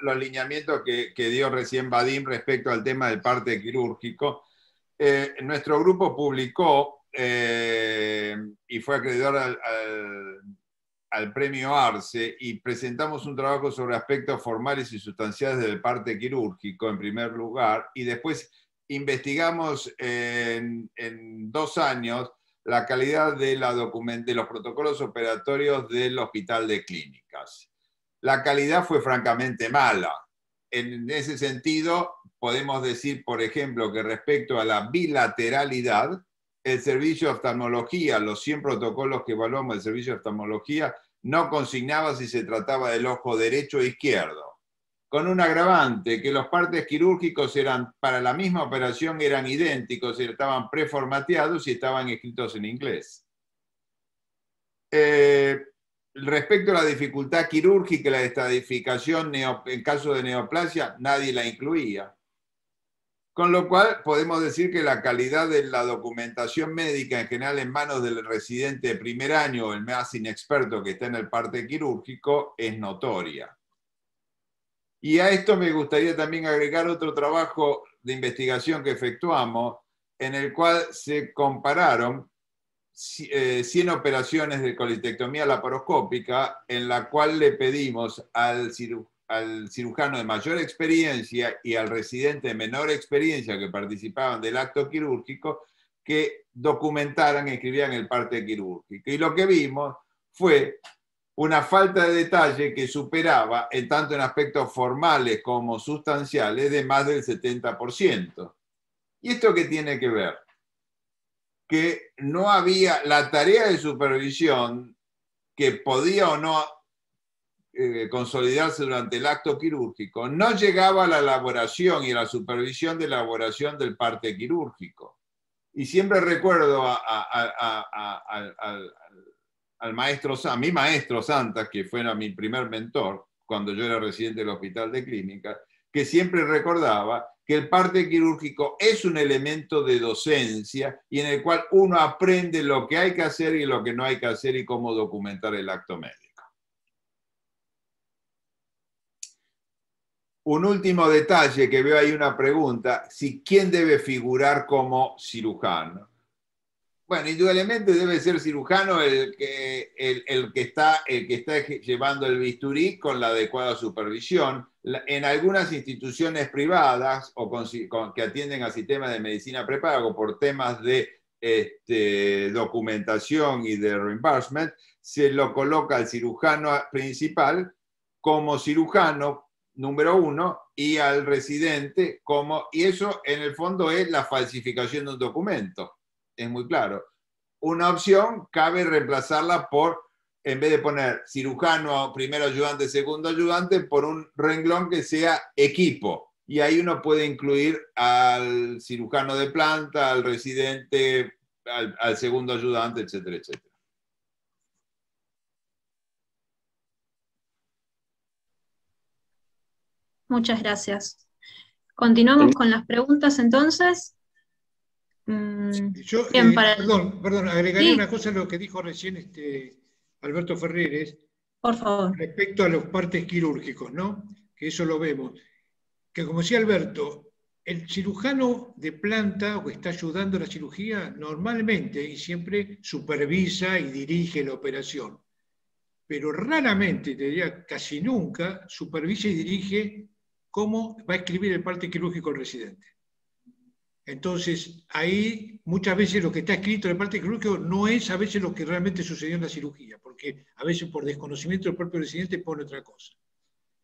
los lineamientos que dio recién Vadim respecto al tema del parte quirúrgico. Nuestro grupo publicó y fue acreedor al premio ARCE y presentamos un trabajo sobre aspectos formales y sustanciales del parte quirúrgico en primer lugar, y después investigamos en 2 años la calidad de los protocolos operatorios del Hospital de Clínicas. La calidad fue francamente mala. En ese sentido, podemos decir, por ejemplo, que respecto a la bilateralidad, el servicio de oftalmología, los 100 protocolos que evaluamos del servicio de oftalmología, no consignaba si se trataba del ojo derecho o izquierdo, con un agravante, que los partes quirúrgicos para la misma operación eran idénticos, estaban preformateados y estaban escritos en inglés. Respecto a la dificultad quirúrgica y la estadificación en caso de neoplasia, nadie la incluía. Con lo cual, podemos decir que la calidad de la documentación médica, en general en manos del residente de primer año o el más inexperto que está en el parte quirúrgico, es notoria. Y a esto me gustaría también agregar otro trabajo de investigación que efectuamos, en el cual se compararon 100 operaciones de colistectomía laparoscópica, en la cual le pedimos al cirujano de mayor experiencia y al residente de menor experiencia que participaban del acto quirúrgico que documentaran y escribieran el parte quirúrgico. Y lo que vimos fue una falta de detalle que superaba, tanto en aspectos formales como sustanciales, de más del 70%. ¿Y esto qué tiene que ver? Que no había la tarea de supervisión que podía o no consolidarse durante el acto quirúrgico, no llegaba a la elaboración y a la supervisión de elaboración del parte quirúrgico. Y siempre recuerdo a mi maestro Santa, que fue mi primer mentor cuando yo era residente del Hospital de Clínicas, que siempre recordaba que el parte quirúrgico es un elemento de docencia y en el cual uno aprende lo que hay que hacer y lo que no hay que hacer y cómo documentar el acto médico. Un último detalle, que veo ahí una pregunta, ¿quién debe figurar como cirujano? Bueno, indudablemente debe ser cirujano el que está llevando el bisturí con la adecuada supervisión. En algunas instituciones privadas o que atienden al sistema de medicina prepago por temas de documentación y de reimbursement, se lo coloca al cirujano principal como cirujano número 1 y al residente y eso en el fondo es la falsificación de un documento. Es muy claro. Una opción cabe reemplazarla por, en vez de poner cirujano, primer ayudante, segundo ayudante, por un renglón que sea equipo. Y ahí uno puede incluir al cirujano de planta, al residente, al segundo ayudante, etcétera, etcétera. Muchas gracias. Continuamos con las preguntas entonces. Yo, perdón, agregaría una cosa a lo que dijo recién Alberto Ferreres. Por favor. Respecto a los partes quirúrgicos, ¿no? Que eso lo vemos. Que como decía Alberto, el cirujano de planta o que está ayudando a la cirugía normalmente y siempre supervisa y dirige la operación. Pero raramente, te diría casi nunca, supervisa y dirige cómo va a escribir el parte quirúrgico el residente. Entonces, ahí muchas veces lo que está escrito en el parte quirúrgico no es a veces lo que realmente sucedió en la cirugía, porque a veces por desconocimiento del propio residente pone otra cosa.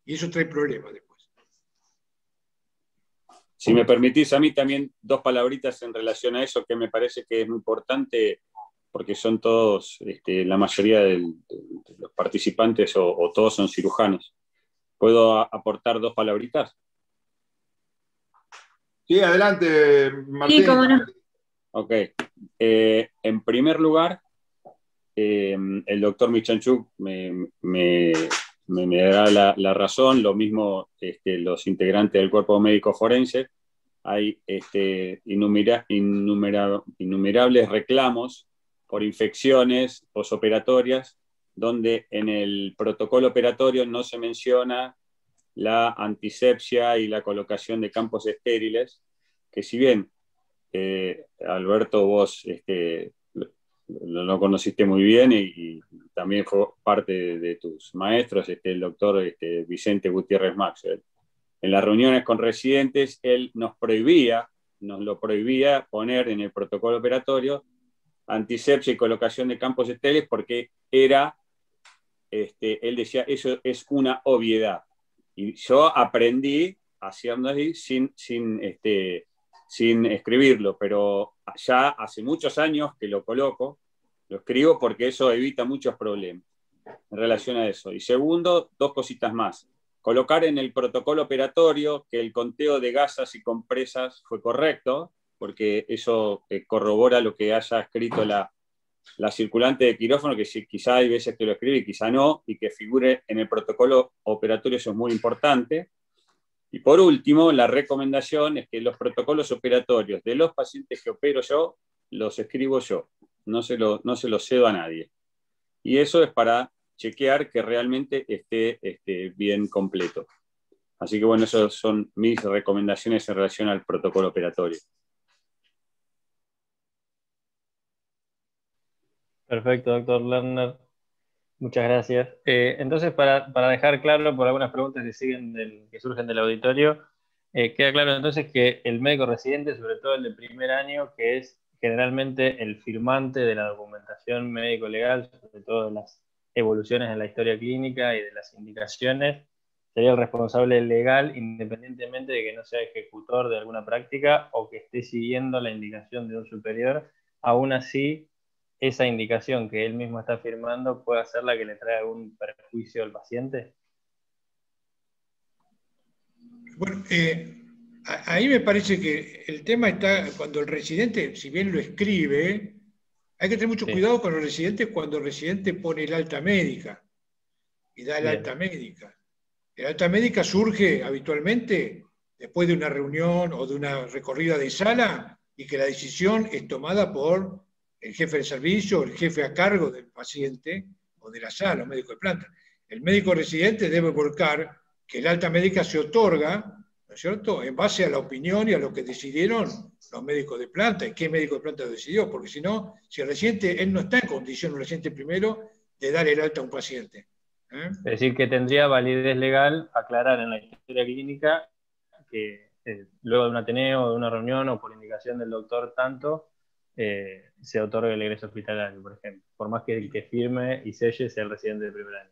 Y eso trae problemas después. Si me permitís, a mí también 2 palabritas en relación a eso que me parece que es muy importante, porque son todos, la mayoría de los participantes o todos son cirujanos. ¿Puedo aportar 2 palabritas? Sí, adelante, Martín. Sí, cómo no. Ok. En primer lugar, el doctor Michanchuk me da la razón, lo mismo los integrantes del cuerpo médico forense. Hay innumerables reclamos por infecciones posoperatorias, donde en el protocolo operatorio no se menciona la antisepsia y la colocación de campos estériles, que si bien, Alberto, vos lo conociste muy bien y también fue parte de tus maestros, el doctor Vicente Gutiérrez Maxwell. En las reuniones con residentes, él nos lo prohibía poner en el protocolo operatorio antisepsia y colocación de campos estériles porque era, él decía, eso es una obviedad. Y yo aprendí haciendo así sin escribirlo, pero ya hace muchos años que lo escribo porque eso evita muchos problemas en relación a eso. Y segundo, dos cositas más. Colocar en el protocolo operatorio que el conteo de gasas y compresas fue correcto, porque eso corrobora lo que haya escrito la circulante de quirófano, que quizá hay veces que lo escribe y quizá no, y que figure en el protocolo operatorio, eso es muy importante. Y por último, la recomendación es que los protocolos operatorios de los pacientes que opero yo, los escribo yo, no se los cedo a nadie. Y eso es para chequear que realmente esté bien completo. Así que bueno, esas son mis recomendaciones en relación al protocolo operatorio. Perfecto, doctor Lerner. Muchas gracias. Entonces, para dejar claro por algunas preguntas que surgen del auditorio, queda claro entonces que el médico residente, sobre todo el de primer año, que es generalmente el firmante de la documentación médico-legal, sobre todo de las evoluciones en la historia clínica y de las indicaciones, sería el responsable legal, independientemente de que no sea ejecutor de alguna práctica o que esté siguiendo la indicación de un superior. Aún así, esa indicación que él mismo está firmando puede hacer la que le trae algún perjuicio al paciente. Bueno, ahí me parece que el tema está cuando el residente, si bien lo escribe, hay que tener mucho cuidado con los residentes cuando el residente pone el alta médica y da el alta médica. El alta médica surge habitualmente después de una reunión o de una recorrida de sala y que la decisión es tomada por el jefe de servicio, el jefe a cargo del paciente o de la sala, o médico de planta. El médico residente debe volcar que el alta médica se otorga, ¿no es cierto?, en base a la opinión y a lo que decidieron los médicos de planta, y qué médico de planta decidió, porque si no, si el residente, él no está en condición, el residente primero, de dar el alta a un paciente. Es decir, que tendría validez legal aclarar en la historia clínica que luego de un ateneo, de una reunión o por indicación del doctor tanto, se otorga el egreso hospitalario, por ejemplo, por más que el que firme y selle sea el residente de primer año.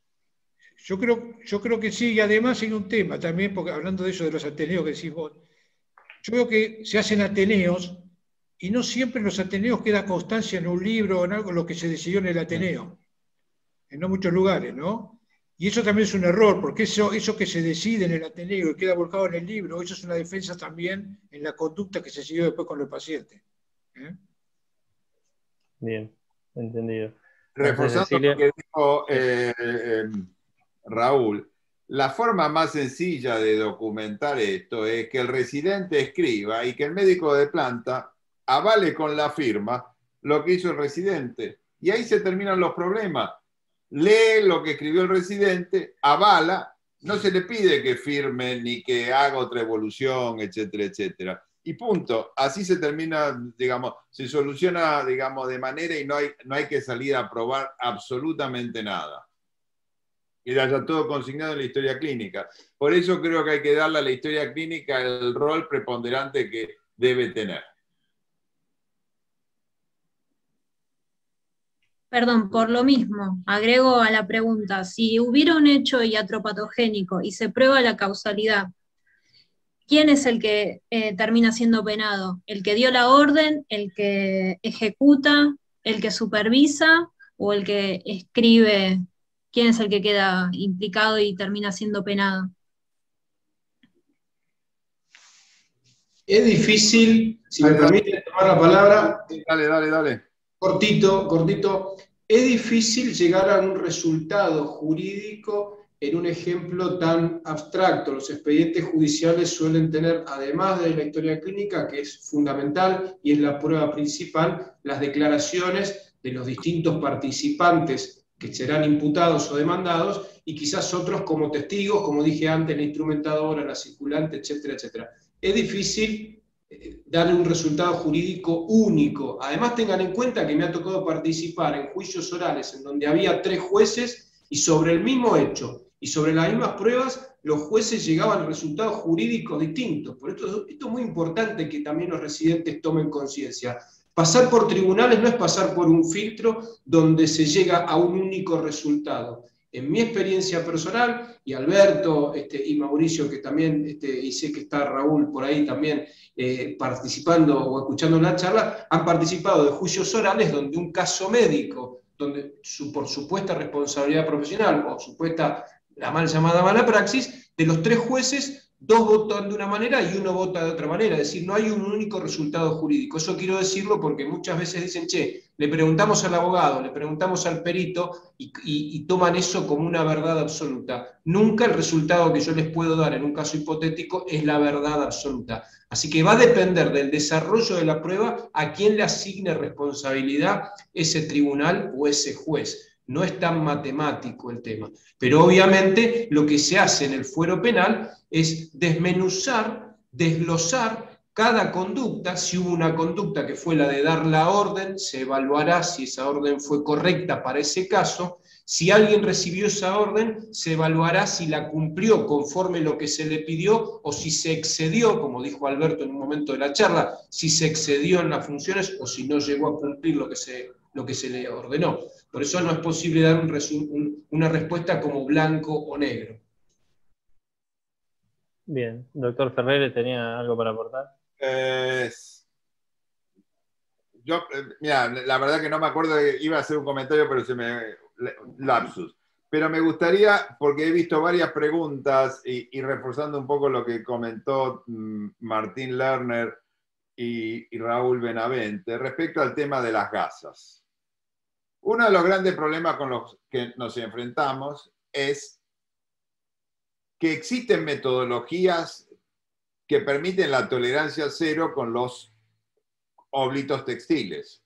Yo creo que sí, y además hay un tema también, porque hablando de eso de los ateneos que decís vos, yo veo que se hacen ateneos y no siempre en los ateneos queda constancia en un libro o en algo lo que se decidió en el ateneo, en no muchos lugares, ¿no? Y eso también es un error, porque eso que se decide en el ateneo y queda volcado en el libro, eso es una defensa también en la conducta que se siguió después con el paciente. Bien, entendido. Reforzando lo que dijo Raúl, la forma más sencilla de documentar esto es que el residente escriba y que el médico de planta avale con la firma lo que hizo el residente. Y ahí se terminan los problemas. Lee lo que escribió el residente, avala, no se le pide que firme ni que haga otra evolución, etcétera, etcétera. Y punto. Así se termina, digamos, se soluciona, digamos, de manera y no hay que salir a probar absolutamente nada. Queda ya todo consignado en la historia clínica. Por eso creo que hay que darle a la historia clínica el rol preponderante que debe tener. Perdón, por lo mismo, agrego a la pregunta, si hubiera un hecho iatropatogénico y se prueba la causalidad, ¿quién es el que termina siendo penado? ¿El que dio la orden, el que ejecuta, el que supervisa o el que escribe? ¿Quién es el que queda implicado y termina siendo penado? Es difícil, si me permite tomar la palabra. Dale. Cortito. Es difícil llegar a un resultado jurídico en un ejemplo tan abstracto. Los expedientes judiciales suelen tener, además de la historia clínica, que es fundamental y es la prueba principal, las declaraciones de los distintos participantes que serán imputados o demandados, y quizás otros como testigos, como dije antes, la instrumentadora, la circulante, etcétera, etcétera. Es difícil darle un resultado jurídico único. Además, tengan en cuenta que me ha tocado participar en juicios orales en donde había 3 jueces y sobre el mismo hecho y sobre las mismas pruebas, los jueces llegaban a resultados jurídicos distintos. Por esto es muy importante que también los residentes tomen conciencia. Pasar por tribunales no es pasar por un filtro donde se llega a un único resultado. En mi experiencia personal, y Alberto y Mauricio, que también, y sé que está Raúl por ahí también participando o escuchando la charla, han participado de juicios orales donde un caso médico, donde por supuesta responsabilidad profesional o supuesta la mal llamada mala praxis, de los 3 jueces, 2 votan de una manera y 1 vota de otra manera, es decir, no hay un único resultado jurídico. Eso quiero decirlo porque muchas veces dicen, che, le preguntamos al abogado, le preguntamos al perito y toman eso como una verdad absoluta. Nunca el resultado que yo les puedo dar en un caso hipotético es la verdad absoluta. Así que va a depender del desarrollo de la prueba a quién le asigne responsabilidad ese tribunal o ese juez. No es tan matemático el tema. Pero obviamente lo que se hace en el fuero penal es desmenuzar, desglosar cada conducta. Si hubo una conducta que fue la de dar la orden, se evaluará si esa orden fue correcta para ese caso. Si alguien recibió esa orden, se evaluará si la cumplió conforme lo que se le pidió o si se excedió, como dijo Alberto en un momento de la charla, si se excedió en las funciones o si no llegó a cumplir lo que se le ordenó. Por eso no es posible dar una respuesta como blanco o negro. Bien, doctor Ferrer, ¿tenía algo para aportar? Mira, la verdad que no me acuerdo, iba a hacer un comentario, pero se me lapsus. Pero me gustaría, porque he visto varias preguntas y reforzando un poco lo que comentó Martín Lerner y Raúl Benavente, respecto al tema de las gasas. Uno de los grandes problemas con los que nos enfrentamos es que existen metodologías que permiten la tolerancia cero con los óblitos textiles,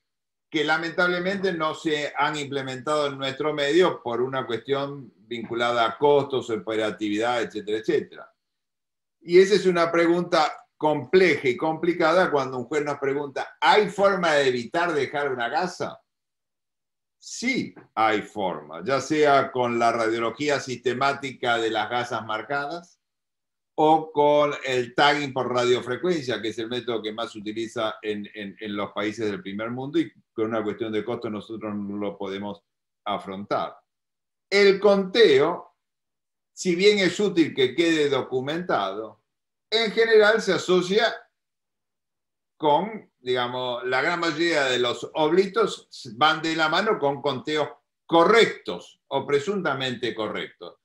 que lamentablemente no se han implementado en nuestro medio por una cuestión vinculada a costos, operatividad, etcétera, etcétera. Y esa es una pregunta compleja y complicada cuando un juez nos pregunta, ¿hay forma de evitar dejar una gasa? Sí hay forma, ya sea con la radiología sistemática de las gasas marcadas o con el tagging por radiofrecuencia, que es el método que más se utiliza en los países del primer mundo y con una cuestión de costo nosotros no lo podemos afrontar. El conteo, si bien es útil que quede documentado, en general se asocia con, digamos, la gran mayoría de los oblitos van de la mano con conteos correctos o presuntamente correctos.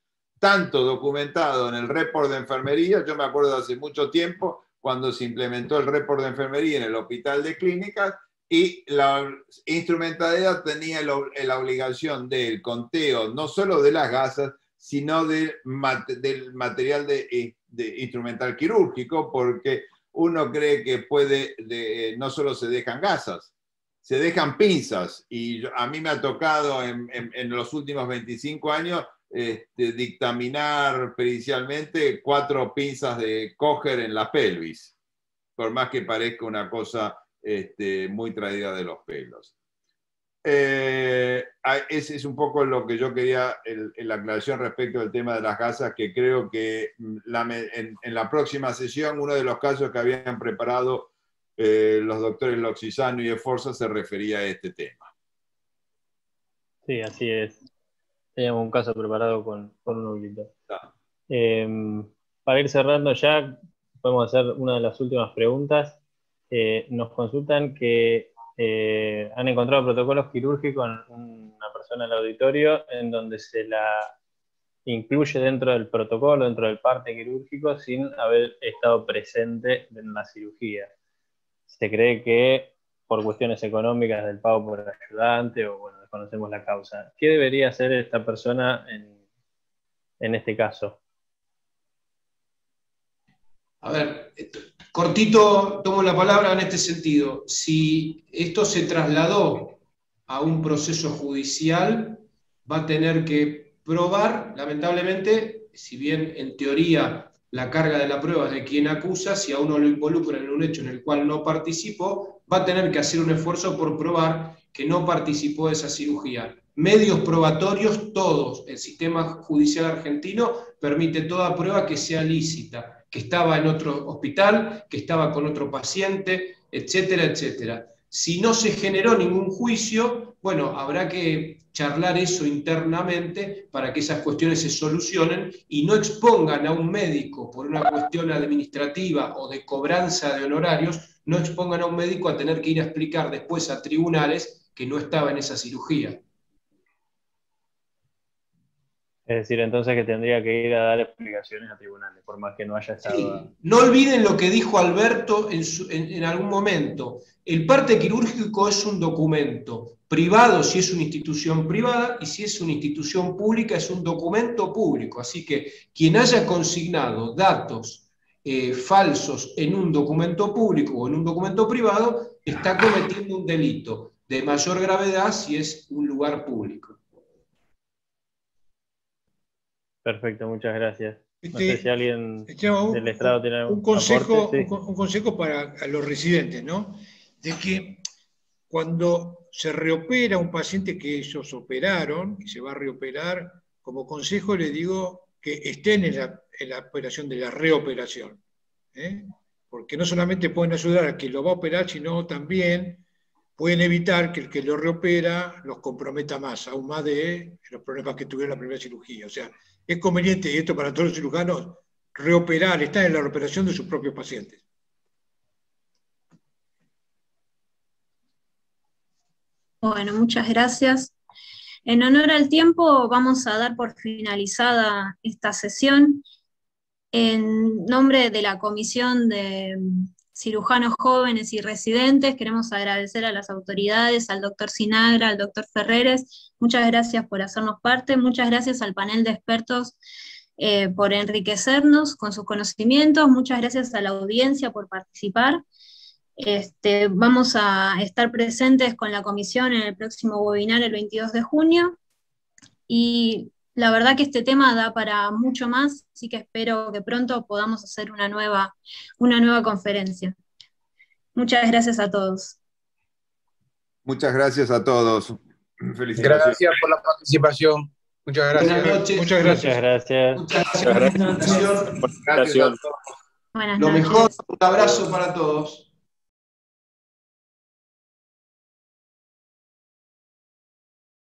Tanto documentado en el report de enfermería, yo me acuerdo de hace mucho tiempo cuando se implementó el report de enfermería en el hospital de clínicas y la instrumentalidad tenía la obligación del conteo no solo de las gasas, sino del material de instrumental quirúrgico, porque uno cree que no solo se dejan gasas, se dejan pinzas. Y a mí me ha tocado en los últimos 25 años dictaminar pericialmente 4 pinzas de Kocher en la pelvis, por más que parezca una cosa muy traída de los pelos. Ese es un poco lo que yo quería, la aclaración respecto al tema de las gasas, que creo que en la próxima sesión uno de los casos que habían preparado los doctores Loxisano y Esforza se refería a este tema. Sí, así es. Teníamos un caso preparado con un oblito. Para ir cerrando ya, podemos hacer una de las últimas preguntas. Nos consultan que han encontrado protocolos quirúrgicos en una persona en el auditorio en donde se la incluye dentro del protocolo, dentro del parte quirúrgico, sin haber estado presente en la cirugía. Se cree que por cuestiones económicas del pago por ayudante, o bueno, desconocemos la causa. ¿Qué debería hacer esta persona en este caso? A ver, cortito tomo la palabra en este sentido. Si esto se trasladó a un proceso judicial, va a tener que probar, lamentablemente, si bien en teoría la carga de la prueba es de quien acusa, si a uno lo involucran en un hecho en el cual no participó, va a tener que hacer un esfuerzo por probar que no participó de esa cirugía. Medios probatorios, todos. El sistema judicial argentino permite toda prueba que sea lícita, que estaba en otro hospital, que estaba con otro paciente, etcétera, etcétera. Si no se generó ningún juicio, bueno, habrá que charlar eso internamente para que esas cuestiones se solucionen y no expongan a un médico por una cuestión administrativa o de cobranza de honorarios, no expongan a un médico a tener que ir a explicar después a tribunales que no estaba en esa cirugía. Es decir, entonces que tendría que ir a dar explicaciones a tribunales, por más que no haya estado... Sí. No olviden lo que dijo Alberto en algún momento. El parte quirúrgico es un documento privado si es una institución privada, y si es una institución pública es un documento público. Así que quien haya consignado datos falsos en un documento público o en un documento privado está cometiendo un delito de mayor gravedad si es un lugar público. Perfecto, muchas gracias. No sé si alguien del estrado tiene un consejo para los residentes, ¿no? De que cuando se reopera un paciente que ellos operaron y se va a reoperar, como consejo les digo que estén en la operación de la reoperación, ¿eh? Porque no solamente pueden ayudar al que lo va a operar, sino también pueden evitar que el que lo reopera los comprometa más, aún más de los problemas que tuvieron en la primera cirugía. O sea, es conveniente, y esto para todos los cirujanos, reoperar, estar en la reoperación de sus propios pacientes. Bueno, muchas gracias. En honor al tiempo, vamos a dar por finalizada esta sesión. En nombre de la Comisión de Cirujanos Jóvenes y Residentes, queremos agradecer a las autoridades, al doctor Sinagra, al doctor Ferreres. Muchas gracias por hacernos parte. Muchas gracias al panel de expertos por enriquecernos con sus conocimientos. Muchas gracias a la audiencia por participar. Vamos a estar presentes con la comisión en el próximo webinar el 22 de junio, y la verdad que este tema da para mucho más, así que espero que pronto podamos hacer una nueva conferencia. Muchas gracias a todos. Muchas gracias a todos. Felicitaciones. Gracias por la participación. Muchas gracias. Buenas noches. Muchas gracias. Muchas gracias por la invitación. Gracias a todos. Buenas Lo noches. mejor, un abrazo para todos.